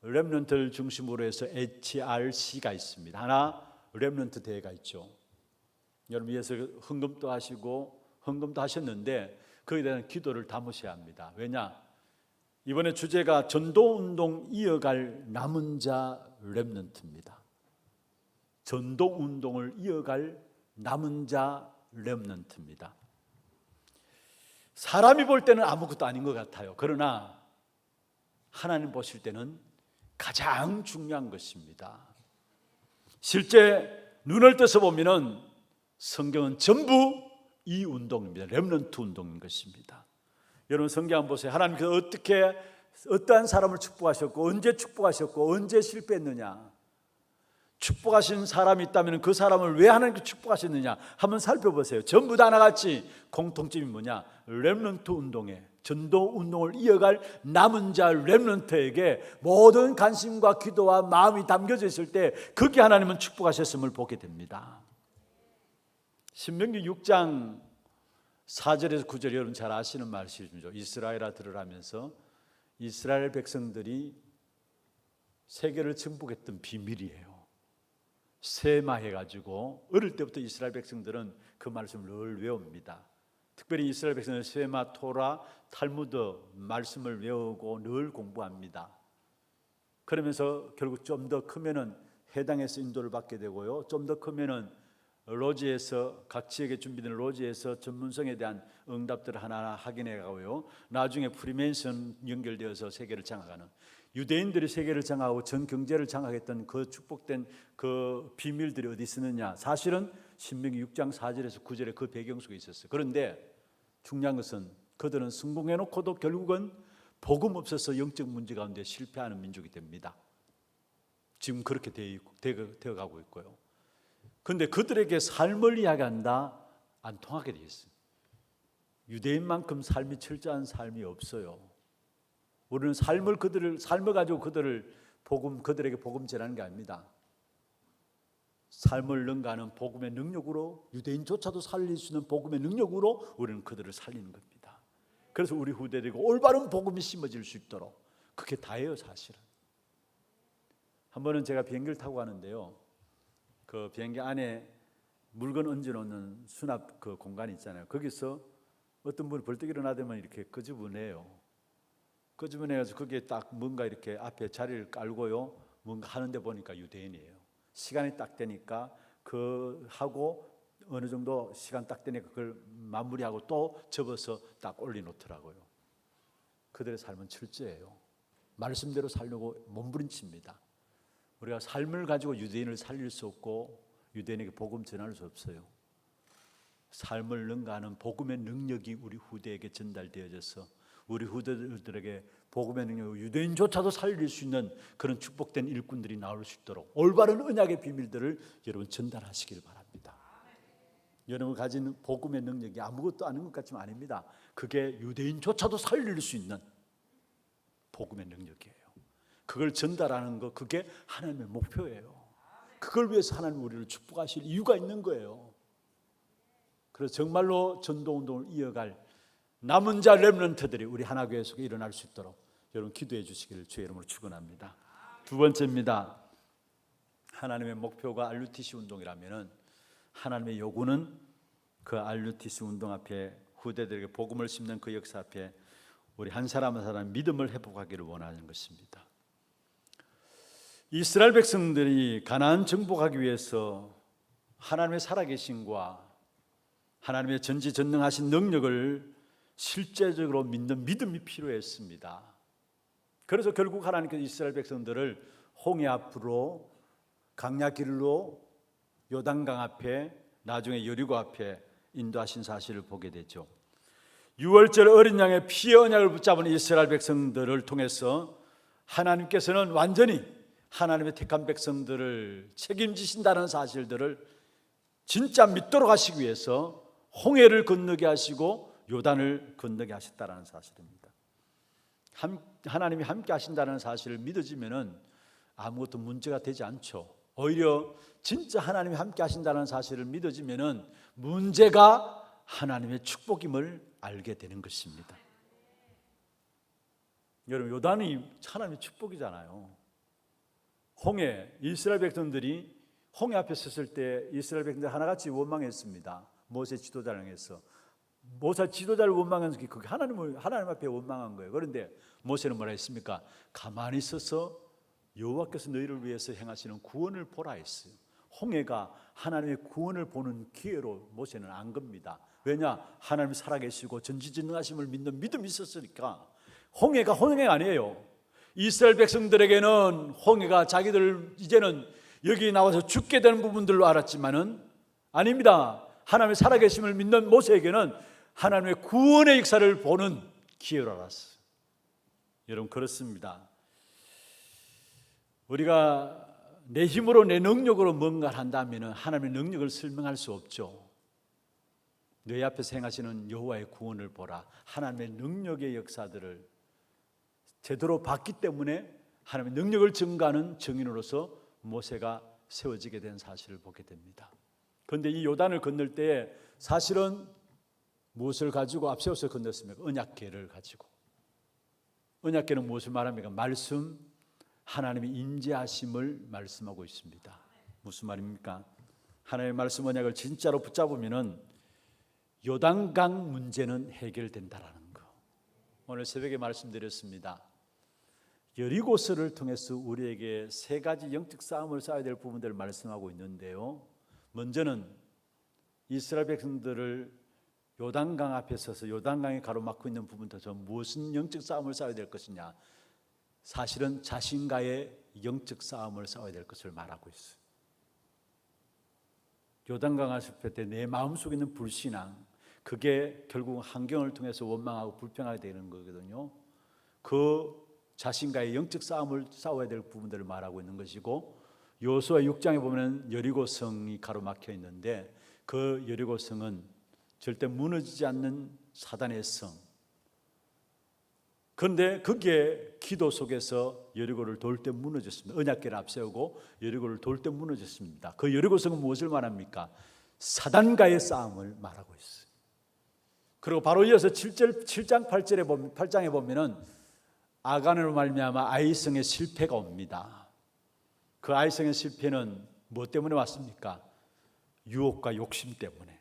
렘넌트를 중심으로 해서 HRC가 있습니다. 하나 렘넌트 대회가 있죠. 여러분 위해서 헌금도 하시고 헌금도 하셨는데 거기에 대한 기도를 담으셔야 합니다. 왜냐? 이번에 주제가 전도운동 이어갈 남은 자 렘넌트입니다. 전도운동을 이어갈 남은 자 렘넌트입니다. 사람이 볼 때는 아무것도 아닌 것 같아요. 그러나 하나님 보실 때는 가장 중요한 것입니다. 실제 눈을 떠서 보면은 성경은 전부 이 운동입니다. 렘넌트 운동인 것입니다. 여러분 성경 한번 보세요. 하나님께서 어떻게 어떠한 사람을 축복하셨고 언제 축복하셨고 언제 실패했느냐, 축복하신 사람이 있다면 그 사람을 왜 하나님께 축복하셨느냐 한번 살펴보세요. 전부 다 하나같이 공통점이 뭐냐? 렘넌트 운동에, 전도 운동을 이어갈 남은 자 렘넌트에게 모든 관심과 기도와 마음이 담겨져 있을 때 거기에 하나님은 축복하셨음을 보게 됩니다. 신명기 6장 4절에서 9절 여러분 잘 아시는 말씀이죠. 이스라엘아 들으라면서 이스라엘 백성들이 세계를 정복했던 비밀이에요. 세마해가지고 어릴 때부터 이스라엘 백성들은 그 말씀을 늘 외웁니다. 특별히 이스라엘 백성은 세마, 토라, 탈무드 말씀을 외우고 늘 공부합니다. 그러면서 결국 좀 더 크면은 해당에서 인도를 받게 되고요. 좀 더 크면은 로지에서 각 지역에 준비된 로지에서 전문성에 대한 응답들을 하나하나 확인해 가고요. 나중에 프리메이슨 연결되어서 세계를 장악하는, 유대인들이 세계를 장악하고 전 경제를 장악했던 그 축복된 그 비밀들이 어디 있었느냐? 사실은 신명기 6장 4절에서 9절에 그 배경 속에 있었어요. 그런데 중요한 것은 그들은 성공해 놓고도 결국은 복음 없어서 영적 문제 가운데 실패하는 민족이 됩니다. 지금 그렇게 되어 가고 있고요. 그런데 그들에게 삶을 이야기한다, 안 통하게 되어 있어요. 유대인만큼 삶이 철저한 삶이 없어요. 우리는 삶을 가지고 그들에게 복음 전하는 게 아닙니다. 삶을 능가하는 복음의 능력으로, 유대인조차도 살릴 수 있는 복음의 능력으로 우리는 그들을 살리는 겁니다. 그래서 우리 후대들에게 올바른 복음이 심어질 수 있도록, 그게 다예요. 사실은 한 번은 제가 비행기를 타고 가는데요, 그 비행기 안에 물건 얹어놓는 수납 그 공간이 있잖아요. 거기서 어떤 분이 벌떡 일어나더만 이렇게 끄집어내요. 끄집어내가지고 거기에 딱 뭔가 이렇게 앞에 자리를 깔고요, 뭔가 하는데 보니까 유대인이에요. 시간이 딱 되니까 그 하고 어느 정도 시간 딱 되니까 그걸 마무리하고 또 접어서 딱 올려놓더라고요. 그들의 삶은 철저해요. 말씀대로 살려고 몸부림칩니다. 우리가 삶을 가지고 유대인을 살릴 수 없고 유대인에게 복음 전할 수 없어요. 삶을 능가하는 복음의 능력이 우리 후대에게 전달되어져서 우리 후대들에게 복음의 능력을 유대인조차도 살릴 수 있는 그런 축복된 일꾼들이 나올 수 있도록 올바른 언약의 비밀들을 여러분 전달하시길 바랍니다. 여러분 가진 복음의 능력이 아무것도 아닌 것 같지만 아닙니다. 그게 유대인조차도 살릴 수 있는 복음의 능력이에요. 그걸 전달하는 거, 그게 하나님의 목표예요. 그걸 위해서 하나님 우리를 축복하실 이유가 있는 거예요. 그래서 정말로 전도운동을 이어갈 남은 자 렘넌트들이 우리 하나교회 속에 일어날 수 있도록 여러분 기도해 주시기를 주의 이름으로 축원합니다. 두 번째입니다. 하나님의 목표가 RUTC 운동이라면은 하나님의 요구는 그 RUTC 운동 앞에 후대들에게 복음을 심는 그 역사 앞에 우리 한 사람 한 사람 믿음을 회복하기를 원하는 것입니다. 이스라엘 백성들이 가나안 정복하기 위해서 하나님의 살아계심과 하나님의 전지전능하신 능력을 실제적으로 믿는 믿음이 필요했습니다. 그래서 결국 하나님께서 이스라엘 백성들을 홍해 앞으로, 강야길로, 요단강 앞에, 나중에 여리고 앞에 인도하신 사실을 보게 되죠. 유월절 어린 양의 피의 언약을 붙잡은 이스라엘 백성들을 통해서 하나님께서는 완전히 하나님의 택한 백성들을 책임지신다는 사실들을 진짜 믿도록 하시기 위해서 홍해를 건너게 하시고 요단을 건너게 하셨다는 사실입니다. 하나님이 함께 하신다는 사실을 믿어지면은 아무것도 문제가 되지 않죠. 오히려 진짜 하나님이 함께 하신다는 사실을 믿어지면은 문제가 하나님의 축복임을 알게 되는 것입니다. 여러분, 요단이 하나님의 축복이잖아요. 홍해, 이스라엘 백성들이 홍해 앞에 섰을 때 이스라엘 백성들 하나같이 원망했습니다. 모세 지도자를 향해서. 모세 지도자를 원망한 게 그게 하나님 앞에 원망한 거예요. 그런데 모세는 뭐라 했습니까? 가만히 있어서 여호와께서 너희를 위해서 행하시는 구원을 보라 했어요. 홍해가 하나님의 구원을 보는 기회로 모세는 안 겁니다. 왜냐? 하나님이 살아계시고 전지전능하심을 믿는 믿음이 있었으니까. 홍해가 아니에요. 이스라엘 백성들에게는 홍해가 자기들 이제는 여기 나와서 죽게 되는 부분들로 알았지만은 아닙니다. 하나님의 살아계심을 믿는 모세에게는 하나님의 구원의 역사를 보는 기회로 알았어요. 여러분, 그렇습니다. 우리가 내 힘으로 내 능력으로 뭔가를 한다면 하나님의 능력을 설명할 수 없죠. 너희 앞에서 행하시는 여호와의 구원을 보라. 하나님의 능력의 역사들을 제대로 봤기 때문에 하나님의 능력을 증가하는 증인으로서 모세가 세워지게 된 사실을 보게 됩니다. 그런데 이 요단을 건널 때 사실은 무엇을 가지고 앞세워서 건넜습니까? 언약궤를 가지고. 언약궤는 무엇을 말합니까? 말씀, 하나님의 인재하심을 말씀하고 있습니다. 무슨 말입니까? 하나님의 말씀 언약을 진짜로 붙잡으면은 요단강 문제는 해결된다라는 거. 오늘 새벽에 말씀드렸습니다. 여리고서를 통해서 우리에게 세 가지 영적 싸움을 싸워야 될 부분들을 말씀하고 있는데요. 먼저는 이스라엘 백성들을 요단강 앞에 서서 요단강이 가로막고 있는 부분부터 무슨 영적 싸움을 싸워야 될 것이냐. 사실은 자신과의 영적 싸움을 싸워야 될 것을 말하고 있어요. 요단강 앞에 때 내 마음속에 있는 불신앙, 그게 결국 환경을 통해서 원망하고 불평하게 되는 거거든요. 그 자신과의 영적 싸움을 싸워야 될 부분들을 말하고 있는 것이고, 여호수아 6장에 보면 여리고성이 가로막혀 있는데 그 여리고성은 절대 무너지지 않는 사단의 성. 그런데 그게 기도 속에서 여리고를 돌 때 무너졌습니다. 언약궤를 앞세우고 여리고를 돌 때 무너졌습니다. 그 여리고성은 무엇을 말합니까? 사단과의 싸움을 말하고 있어요. 그리고 바로 이어서 7장 8장에 보면은 아간으로 말미암아 아이성의 실패가 옵니다. 그 아이성의 실패는 무엇 때문에 왔습니까? 유혹과 욕심 때문에.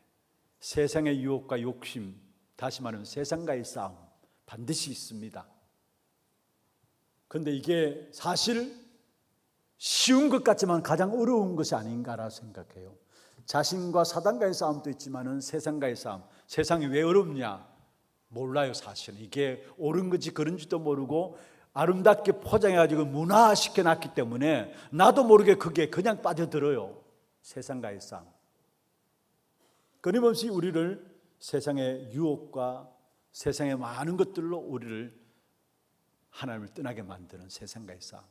세상의 유혹과 욕심, 다시 말하면 세상과의 싸움 반드시 있습니다. 그런데 이게 사실 쉬운 것 같지만 가장 어려운 것이 아닌가라 생각해요. 자신과 사단과의 싸움도 있지만은 세상과의 싸움. 세상이 왜 어렵냐? 몰라요. 사실은 이게 옳은 건지 그런지도 모르고 아름답게 포장해가지고 문화시켜 놨기 때문에 나도 모르게 그게 그냥 빠져들어요. 세상과의 싸움. 끊임없이 우리를 세상의 유혹과 세상의 많은 것들로 우리를 하나님을 떠나게 만드는 세상과의 싸움.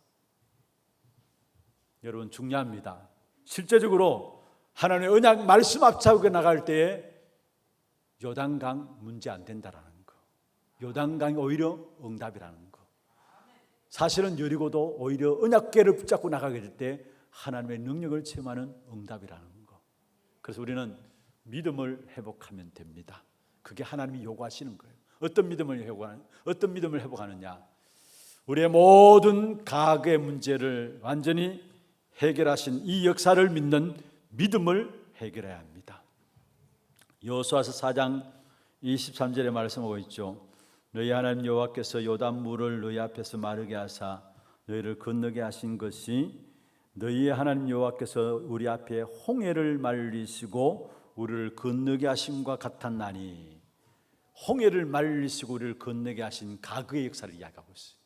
여러분 중요합니다. 실제적으로 하나님의 언약 말씀 앞차고 나갈 때에 요단강 문제 안 된다라는 거. 요단강이 오히려 응답이라는 거. 사실은 여리고도 오히려 언약궤를 붙잡고 나가게 될 때 하나님의 능력을 체험하는 응답이라는 거. 그래서 우리는 믿음을 회복하면 됩니다. 그게 하나님이 요구하시는 거예요. 어떤 믿음을 회복하느냐? 우리의 모든 가계의 문제를 완전히 해결하신 이 역사를 믿는 믿음을 해결해야 합니다. 여호수아서 4장 23절에 말씀하고 있죠. 너희 하나님 여호와께서 요단물을 너희 앞에서 마르게 하사 너희를 건너게 하신 것이 너희의 하나님 여호와께서 우리 앞에 홍해를 말리시고 우리를 건너게 하심과 같았나니. 홍해를 말리시고 우리를 건너게 하신 과거의 역사를 이야기하고 있어요.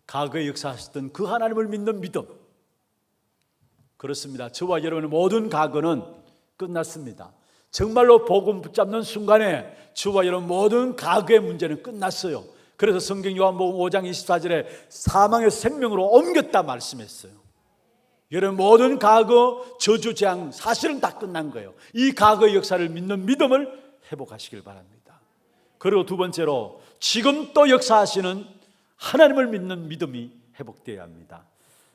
과거의 역사하셨던 그 하나님을 믿는 믿음. 그렇습니다. 저와 여러분의 모든 과거는 끝났습니다. 정말로 복음 붙잡는 순간에 저와 여러분 모든 과거의 문제는 끝났어요. 그래서 성경 요한복음 5장 24절에 사망의 생명으로 옮겼다 말씀했어요. 여러분 모든 과거 저주 재앙 사실은 다 끝난 거예요. 이 과거의 역사를 믿는 믿음을 회복하시길 바랍니다. 그리고 두 번째로 지금 또 역사하시는 하나님을 믿는 믿음이 회복되어야 합니다.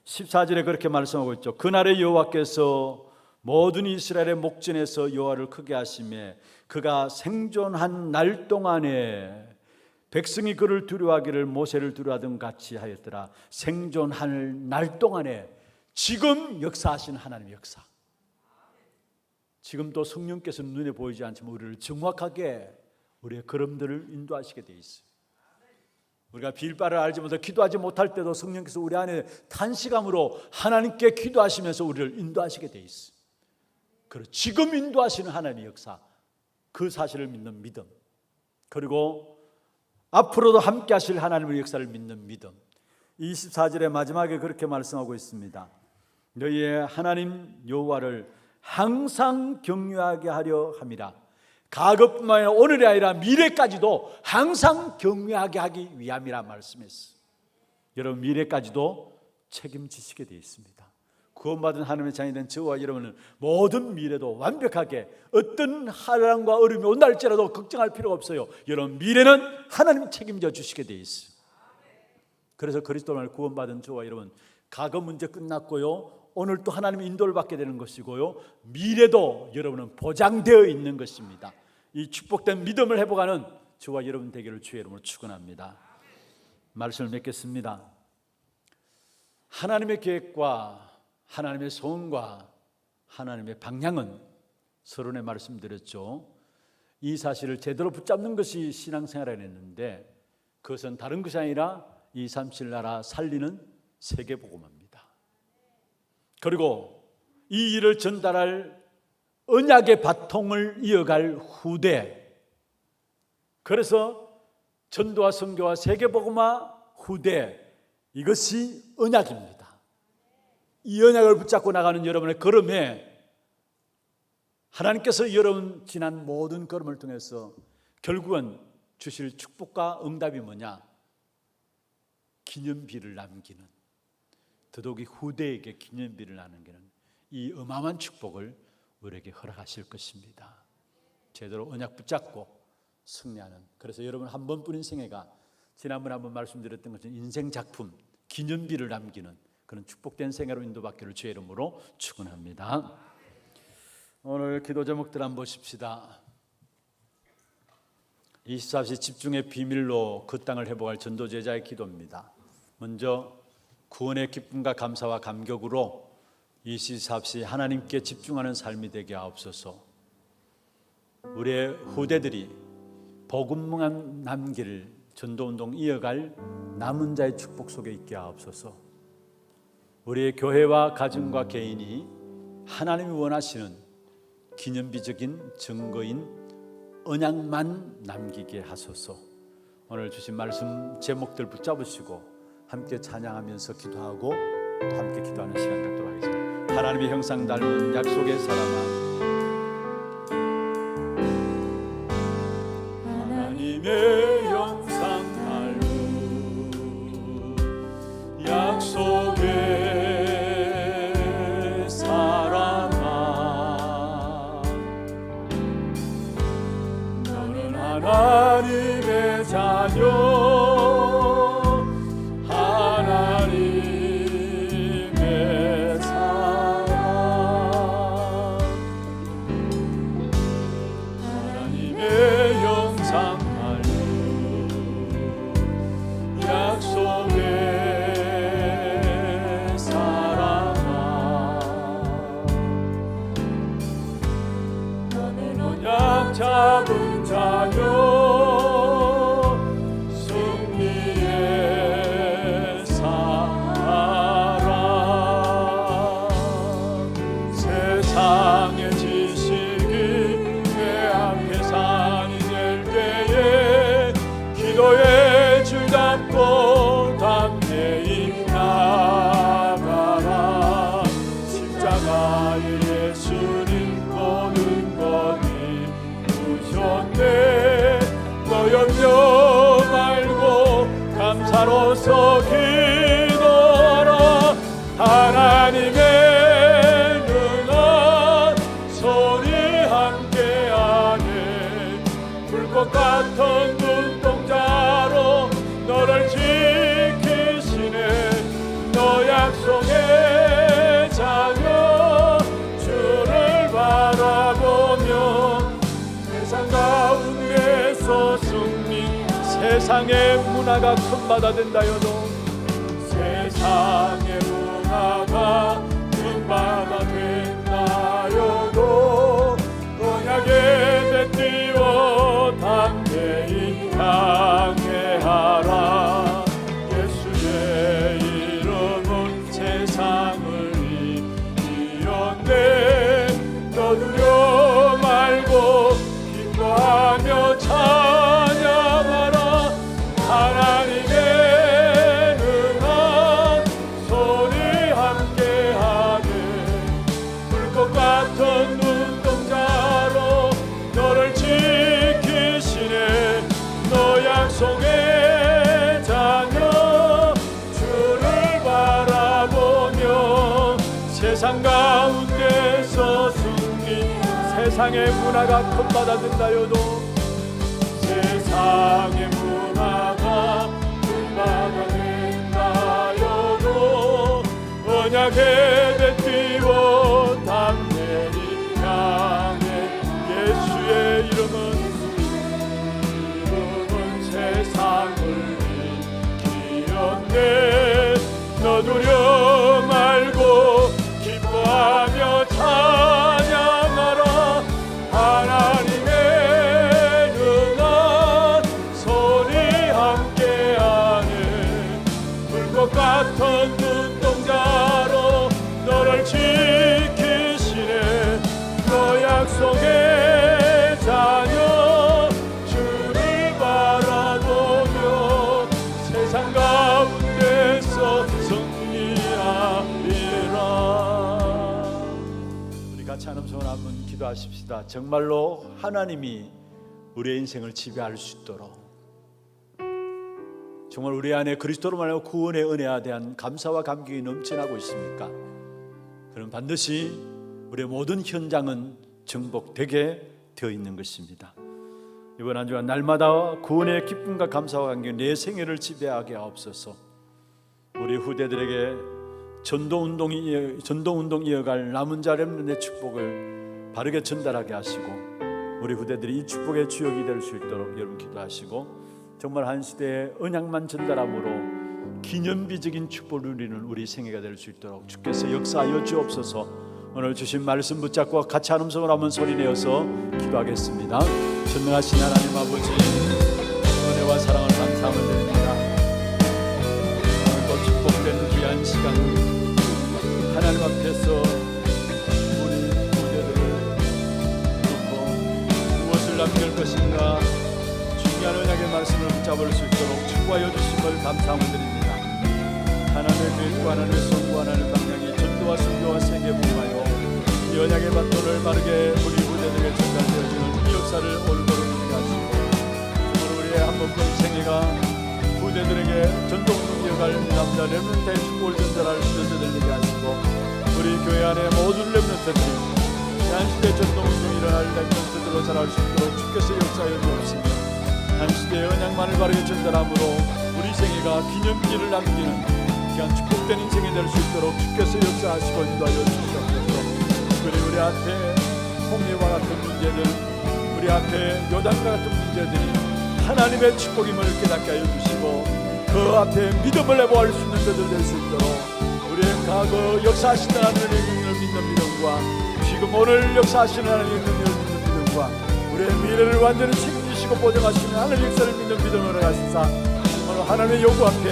14절에 그렇게 말씀하고 있죠. 그날에 여호와께서 모든 이스라엘의 목전에서 여호와를 크게 하시며 그가 생존한 날 동안에 백성이 그를 두려워하기를 모세를 두려워하던 같이 하였더라. 생존할 날 동안에 지금 역사하시는 하나님의 역사. 지금 또 성령께서는 눈에 보이지 않지만 우리를 정확하게 우리의 걸음들을 인도하시게 돼 있어요. 우리가 빌 바를 알지 못해 기도하지 못할 때도 성령께서 우리 안에 탄식함으로 하나님께 기도하시면서 우리를 인도하시게 돼 있어요. 그리고 지금 인도하시는 하나님의 역사, 그 사실을 믿는 믿음, 그리고 앞으로도 함께 하실 하나님의 역사를 믿는 믿음. 24절의 마지막에 그렇게 말씀하고 있습니다. 너희의 하나님 여호와를 항상 경외하게 하려 함이라. 과거뿐만 아니라 오늘이 아니라 미래까지도 항상 경외하게 하기 위함이라 말씀했어요. 여러분 미래까지도 책임지시게 되어 있습니다. 구원받은 하나님의 자녀된 저와 여러분은 모든 미래도 완벽하게 어떤 한란과 어려움이 온날지라도 걱정할 필요가 없어요. 여러분 미래는 하나님이 책임져 주시게 되어 있어요. 그래서 그리스도를 구원받은 저와 여러분 과거 문제 끝났고요. 오늘 또 하나님의 인도를 받게 되는 것이고요. 미래도 여러분은 보장되어 있는 것입니다. 이 축복된 믿음을 회복하는 저와 여러분 되기를 주의 이름으로 축원합니다. 말씀을 맺겠습니다. 하나님의 계획과 하나님의 소원과 하나님의 방향은 서론에 말씀드렸죠. 이 사실을 제대로 붙잡는 것이 신앙생활이었는데 그것은 다른 것이 아니라 237 나라 살리는 세계복음화입니다. 그리고 이 일을 전달할 언약의 바통을 이어갈 후대, 그래서 전도와 선교와 세계복음화 후대, 이것이 언약입니다. 이 언약을 붙잡고 나가는 여러분의 걸음에 하나님께서 여러분 지난 모든 걸음을 통해서 결국은 주실 축복과 응답이 뭐냐? 기념비를 남기는, 더더욱이 후대에게 기념비를 남기는 이 어마어마한 축복을 우리에게 허락하실 것입니다. 제대로 언약 붙잡고 승리하는, 그래서 여러분 한 번뿐 인생애가 지난번에 한번 말씀드렸던 것처럼 인생 작품, 기념비를 남기는 그런 축복된 생애로 인도받기를 주의 이름으로 축원합니다. 오늘 기도 제목들 한번 보십시다. 24시 집중의 비밀로 그 땅을 회복할 전도제자의 기도입니다. 먼저 구원의 기쁨과 감사와 감격으로 24시 하나님께 집중하는 삶이 되게 하옵소서. 우리의 후대들이 복음만 남길 전도운동 이어갈 남은 자의 축복 속에 있게 하옵소서. 우리의 교회와 가정과 개인이 하나님이 원하시는 기념비적인 증거인 언약만 남기게 하소서. 오늘 주신 말씀 제목들 붙잡으시고 함께 찬양하면서 기도하고 또 함께 기도하는 시간 갖도록 하겠습니다. 하나님의 형상 닮은 약속의 사랑아, 하나님의 형상 닮은 약속의 사랑아, 너는 하나님의 자녀, 잡은 자녀, 승리의 사랑. 세상의 지식이 내 앞에 산이 될 때에 기도의 줄 잡고 담대히 나가라. 십자가의 예수님 보는 것 너 염려 말고 감사로서 기도하라. 하나님의 능한 손이 함께하네. 불꽃 같은 눈동자로 너를 지키시네. 너 약속의 자녀, 주를 바라보며 세상 가운데서 승리. 세상의 문화가 큰 바다 된다여도, 세상의 문화가 큰 바다 된다여도 언약에 뱉띄워 담대히 향해하라. 예수의 이름은 세상을 이겼네. 너 두려워 말고 기뻐하며 찬양하라. 하나님의 능한 손이 함께하네. 불꽃 같은 눈동자로 너를 지키시네. 너 약속의 자녀, 주를 바라보며 세상 가운데서 승리. 세상의 문화가 큰 바다 된다여도, 세상의 문화가 큰 바다 된다여도 언약에 뱉띄워 담대히 향해. 예수의 이름은 세상을 이겼네. 너 두려워 말고 기뻐하며 찬양하라. 하나님의 기도하십시다. 정말로 하나님이 우리의 인생을 지배할 수 있도록, 정말 우리 안에 그리스도로 말하여 구원의 은혜에 대한 감사와 감격이 넘쳐나고 있습니까? 그럼 반드시 우리의 모든 현장은 정복되게 되어 있는 것입니다. 이번 한 주간 날마다 구원의 기쁨과 감사와 감격 내 생애를 지배하게 하옵소서. 우리 후대들에게 전도운동 이어갈 남은 자 렘넌트의 축복을 바르게 전달하게 하시고, 우리 후대들이 이 축복의 주역이 될 수 있도록 여러분 기도하시고, 정말 한 시대에 언약만 전달함으로 기념비적인 축복을 누리는 우리 생애가 될 수 있도록 주께서 역사하여 주옵소서. 오늘 주신 말씀 붙잡고 같이 한 음성을 한번 소리내어서 기도하겠습니다. 전능하신 하나님 아버지, 은혜와 사랑을 감사함을 드립니다. 오늘도 축복된 귀한 시간 하나님 앞에서 우리 모두들을 놓고 무엇을 남길 것인가 중요한 언약의 말씀을 붙잡을 수 있도록 축복하여 주심을 감사함을 드립니다. 하나님의 계획과 하나님의 성과 하나님의 방향이 전도와 선교와 세계 복음하여 이 언약의 바톤을 바르게 우리 후대들에게 전달되어지는 이 역사를 올바로 누리게 하시고, 정말 우리의 한 번뿐 생애가 후대들에게 전도운동 이어갈 남자 렘넌트의 축복을 전달할 수련자 되게 하시고, 우리 교회 안에 모든 렘넌트들이 한 시대 전도운동이 일어날 렘넌트들로 자랄 수 있도록 주께서 역사하여 주옵시며, 한 시대의 언약만을 바르게 전달함으로 우리 생애가 기념비를 남기는 귀한 축복된 인생이 될 수 있도록 주께서 역사하시고 인도하여 주시옵소서. 그리고 우리 앞에 홍해와 같은 문제들, 우리 앞에 요단과 같은 문제들이 하나님의 축복임을 깨닫게 하여 주시고, 그 앞에 믿음을 내보할 수 있는 자들 될 수 있도록 우리의 과거 역사하시는 하나님의 능력을 믿는 믿음과 지금 오늘 역사하시는 하나님의 능력을 믿는 믿음과 우리의 미래를 완전히 책임지시고 보장하시는 하나님의 역사를 믿는 믿음을 가시사, 정말 하나님의 요구 앞에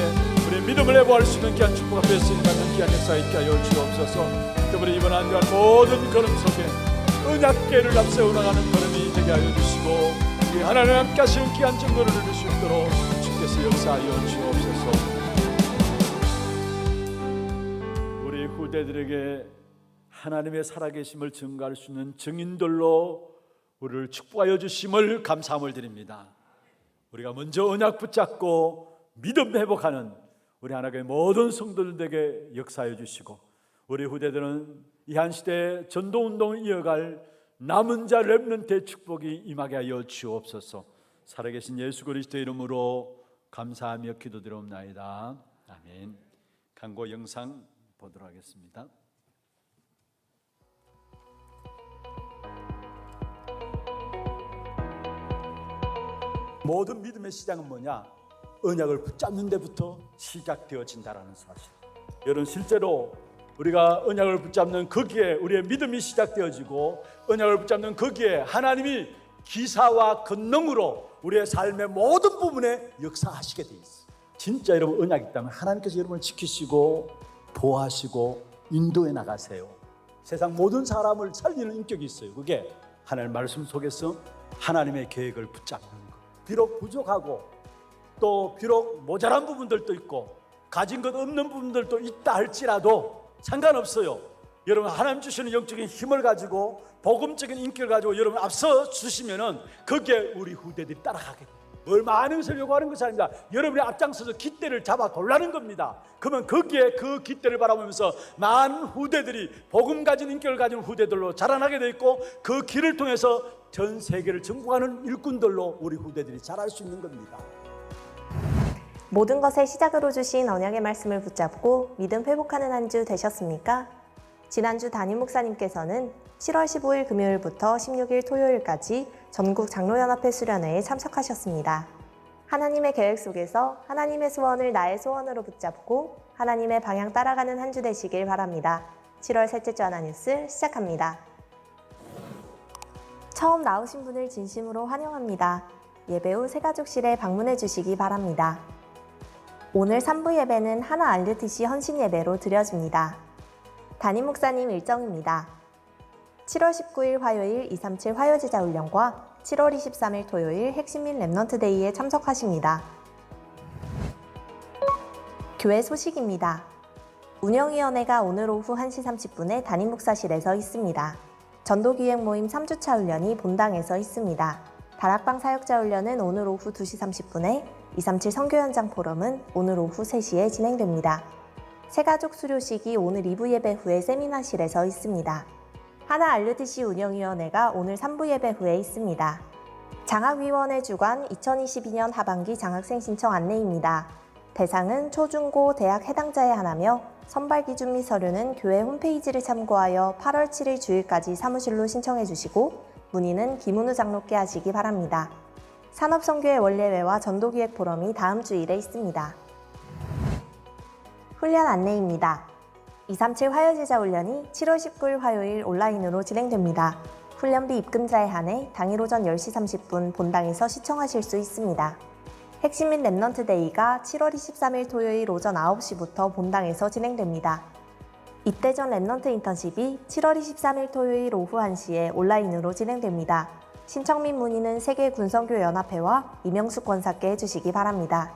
우리의 믿음을 내보할 수 있는 귀한 축복 앞에 쓰임받는 귀한 역사 있게 하여 주옵소서. 그분이 이번 한 주간 모든 걸음 속에 언약궤를 앞세워 나가는 걸음이 되게 하여 주시고, 우리 하나님 함께 하시는 귀한 증거를 누릴 수 있도록 주께서 역사하여 주옵소서. 우리 후대들에게 하나님의 살아계심을 증거할 수 있는 증인들로 우리를 축복하여 주심을 감사함을 드립니다. 우리가 먼저 언약 붙잡고 믿음 회복하는 우리 하나님의 모든 성도들에게 역사해 주시고, 우리 후대들은 이 한 시대에 전도운동을 이어갈 남은 자 렘넌트의 축복이 임하게 하여 주옵소서. 살아계신 예수 그리스도의 이름으로 감사하며 기도드리옵나이다. 아멘. 광고 영상 보도록 하겠습니다. 모든 믿음의 시작은 뭐냐? 언약을 붙잡는 데부터 시작되어진다라는 사실. 여러분, 실제로 우리가 언약을 붙잡는 거기에 우리의 믿음이 시작되어지고, 언약을 붙잡는 거기에 하나님이 기사와 권능으로 우리의 삶의 모든 부분에 역사하시게 돼 있어요. 진짜 여러분, 언약이 있다면 하나님께서 여러분을 지키시고 보호하시고 인도해 나가세요. 세상 모든 사람을 살리는 인격이 있어요. 그게 하나님의 말씀 속에서 하나님의 계획을 붙잡는 것. 비록 부족하고 또 비록 모자란 부분들도 있고 가진 것 없는 부분들도 있다 할지라도 상관없어요. 여러분, 하나님 주시는 영적인 힘을 가지고 복음적인 인격을 가지고 여러분 앞서 주시면은 거기에 우리 후대들이 따라가게 돼요. 뭘 많은 것을 요구하는 것이 아닙니다. 여러분이 앞장서서 깃대를 잡아 돌라는 겁니다. 그러면 거기에 그 깃대를 바라보면서 많은 후대들이 복음 가진 인격을 가진 후대들로 자라나게 돼 있고, 그 길을 통해서 전 세계를 정복하는 일꾼들로 우리 후대들이 자랄 수 있는 겁니다.
모든 것의 시작으로 주신 언약의 말씀을 붙잡고 믿음 회복하는 한 주 되셨습니까? 지난주 담임 목사님께서는 7월 15일 금요일부터 16일 토요일까지 전국 장로연합회 수련회에 참석하셨습니다. 하나님의 계획 속에서 하나님의 소원을 나의 소원으로 붙잡고 하나님의 방향 따라가는 한 주 되시길 바랍니다. 7월 셋째 주 하나뉴스 시작합니다. 처음 나오신 분을 진심으로 환영합니다. 예배 후 새가족실에 방문해 주시기 바랍니다. 오늘 3부 예배는 하나 RTC 헌신 예배로 드려집니다. 담임 목사님 일정입니다. 7월 19일 화요일 237 화요제자 훈련과 7월 23일 토요일 핵심 및 렘넌트 데이에 참석하십니다. 교회 소식입니다. 운영위원회가 오늘 오후 1시 30분에 담임 목사실에서 있습니다. 전도기획 모임 3주차 훈련이 본당에서 있습니다. 다락방 사역자 훈련은 오늘 오후 2시 30분에, 237 선교 현장 포럼은 오늘 오후 3시에 진행됩니다. 새가족 수료식이 오늘 2부 예배 후에 세미나실에서 있습니다. 하나 RUTC 운영위원회가 오늘 3부 예배 후에 있습니다. 장학위원회 주관 2022년 하반기 장학생 신청 안내입니다. 대상은 초중고 대학 해당자에 한하며 선발 기준 및 서류는 교회 홈페이지를 참고하여 8월 7일 주일까지 사무실로 신청해 주시고 문의는 김은우 장로께 하시기 바랍니다. 산업선교의 원례회와 전도기획 포럼이 다음 주일에 있습니다. 훈련 안내입니다. 237 화요제자 훈련이 7월 19일 화요일 온라인으로 진행됩니다. 훈련비 입금자에 한해 당일 오전 10시 30분 본당에서 시청하실 수 있습니다. 핵심 및 랩넌트 데이가 7월 23일 토요일 오전 9시부터 본당에서 진행됩니다. 입대 전 랩넌트 인턴십이 7월 23일 토요일 오후 1시에 온라인으로 진행됩니다. 신청 및 문의는 세계군선교연합회와 이명숙 권사께 해주시기 바랍니다.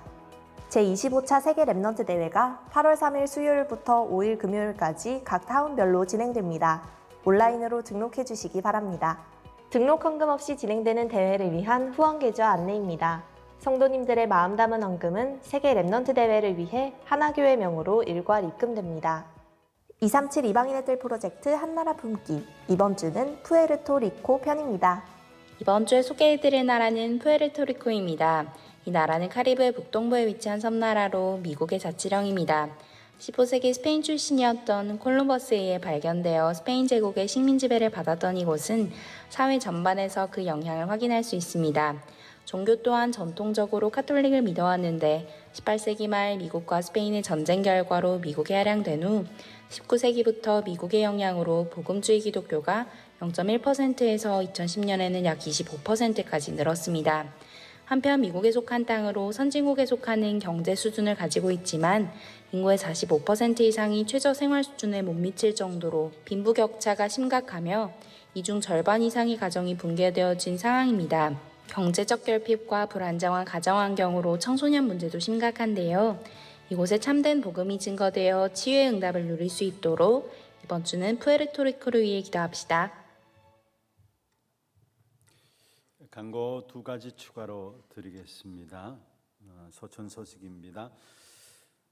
제25차 세계 랩넌트 대회가 8월 3일 수요일부터 5일 금요일까지 각 타운별로 진행됩니다. 온라인으로 등록해 주시기 바랍니다. 등록 헌금 없이 진행되는 대회를 위한 후원 계좌 안내입니다. 성도님들의 마음 담은 헌금은 세계 랩넌트 대회를 위해 하나교회 명으로 일괄 입금됩니다. 237 이방인의 뜰 프로젝트 한나라 품기, 이번 주는 푸에르토리코 편입니다.
이번 주에 소개해드릴 나라는 푸에르토리코입니다. 이 나라는 카리브해 북동부에 위치한 섬나라로 미국의 자치령입니다. 15세기 스페인 출신이었던 콜럼버스에 의해 발견되어 스페인 제국의 식민 지배를 받았던 이곳은 사회 전반에서 그 영향을 확인할 수 있습니다. 종교 또한 전통적으로 카톨릭을 믿어왔는데 18세기 말 미국과 스페인의 전쟁 결과로 미국에 할양된 후 19세기부터 미국의 영향으로 복음주의 기독교가 0.1%에서 2010년에는 약 25%까지 늘었습니다. 한편 미국에 속한 땅으로 선진국에 속하는 경제 수준을 가지고 있지만 인구의 45% 이상이 최저 생활 수준에 못 미칠 정도로 빈부격차가 심각하며 이 중 절반 이상의 가정이 붕괴되어진 상황입니다. 경제적 결핍과 불안정한 가정환경으로 청소년 문제도 심각한데요. 이곳에 참된 복음이 증거되어 치유의 응답을 누릴 수 있도록 이번 주는 푸에르토리코를 위해 기도합시다.
광고 두 가지 추가로 드리겠습니다. 소천 소식입니다.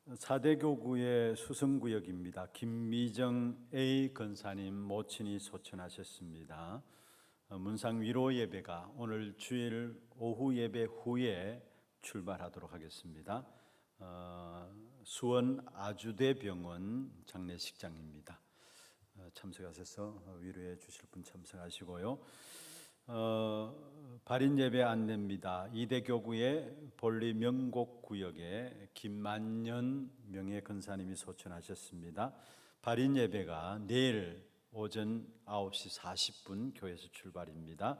4대 교구의 수성구역입니다. 김미정 A 권사님 모친이 소천하셨습니다. 문상 위로 예배가 오늘 주일 오후 예배 후에 출발하도록 하겠습니다. 수원 아주대병원 장례식장입니다. 참석하셔서 위로해 주실 분 참석하시고요. 발인 예배 안내입니다. 이대교구의 볼리 명곡구역에 김만년 명예 권사님이 소천하셨습니다. 발인 예배가 내일 오전 9시 40분 교회에서 출발입니다.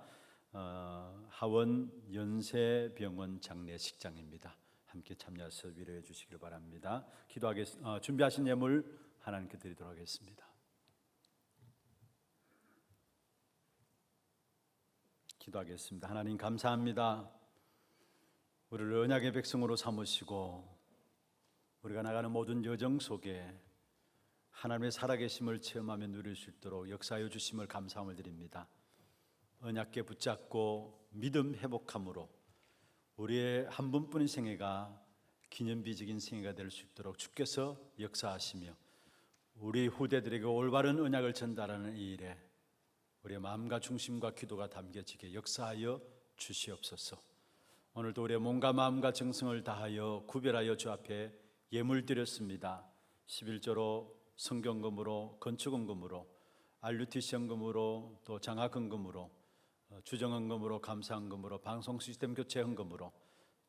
하원 연세병원 장례식장입니다. 함께 참여해서 위로해 주시길 바랍니다. 준비하신 예물 하나님께 드리도록 하겠습니다. 기도하겠습니다. 하나님 감사합니다. 우리를 언약의 백성으로 삼으시고 우리가 나가는 모든 여정 속에 하나님의 살아계심을 체험하며 누릴 수 있도록 역사하여 주심을 감사함을 드립니다. 언약궤 붙잡고 믿음 회복함으로 우리의 한 번뿐인 생애가 기념비적인 생애가 될 수 있도록 주께서 역사하시며 우리 후대들에게 올바른 언약을 전달하는 이 일에 우리의 마음과 중심과 기도가 담겨지게 역사하여 주시옵소서. 오늘도 우리의 몸과 마음과 정성을 다하여 구별하여 주 앞에 예물 드렸습니다. 11조로 성경금으로 건축원금으로 RUTC 헌금으로 또 장학헌금으로 주정헌금으로 감사헌금으로 방송시스템 교체 헌금으로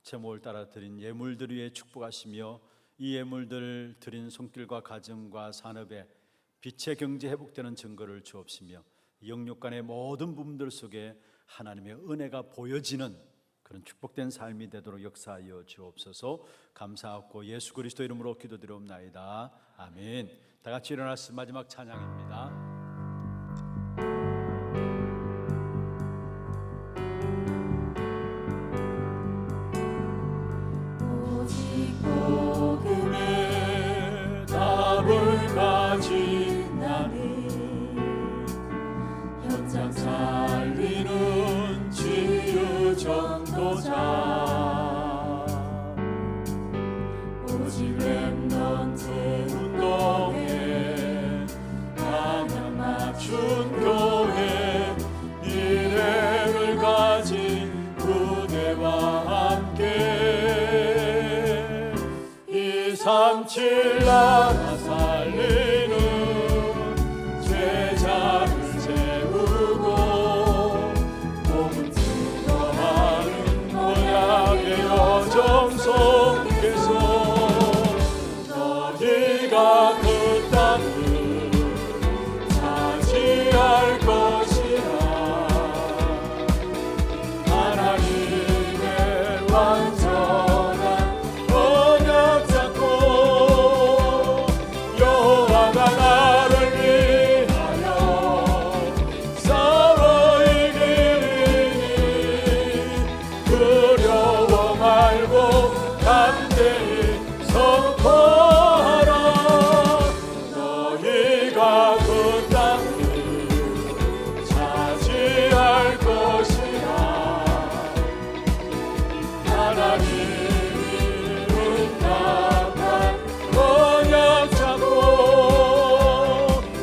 제목을 따라 드린 예물들 위에 축복하시며 이 예물들 드린 손길과 가정과 산업에 빛의 경제 회복되는 증거를 주옵시며 영육간의 모든 부분들 속에 하나님의 은혜가 보여지는 그런 축복된 삶이 되도록 역사하여 주옵소서. 감사하고 예수 그리스도 이름으로 기도드리옵나이다. 아멘. 다 같이 일어나서 마지막 찬양입니다.
답을 가진 나는
237 나라 살리는 제자를 세우고 몸은 증거하는 언약의 여정 속에서 너희가 그 땅을 차지할 것이라. 하나님의 완전한 언약 잡고 여호와가 나를 위하여 싸워 이기리니 두려워 말고 담대히 선포하라. 너희가 그 땅을 차지할 것이라. 하나님이 응답한 언약 잡고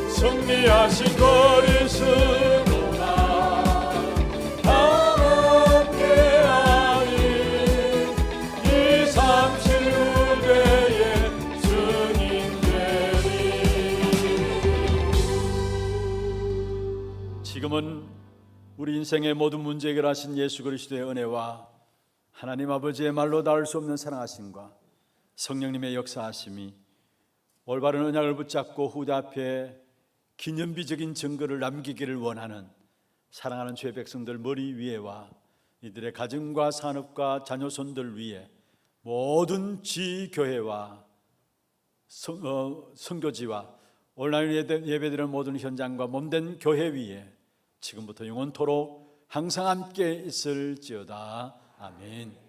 승리하신 그리스도나 함께하리. 237 후대의 증인 되리. 지금은 우리 인생의 모든 문제 해결하신 예수 그리스도의 은혜와 하나님 아버지의 말로 닿을 수 없는 사랑하심과 성령님의 역사하심이 올바른 언약을 붙잡고 후대 앞에 기념비적인 증거를 남기기를 원하는 사랑하는 주의 백성들 머리 위에와 이들의 가정과 산업과 자녀손들 위에 모든 지교회와 선교지와 온라인 예배드리는 모든 현장과 몸된 교회 위에 지금부터 영원토록 항상 함께 있을지어다. 아멘.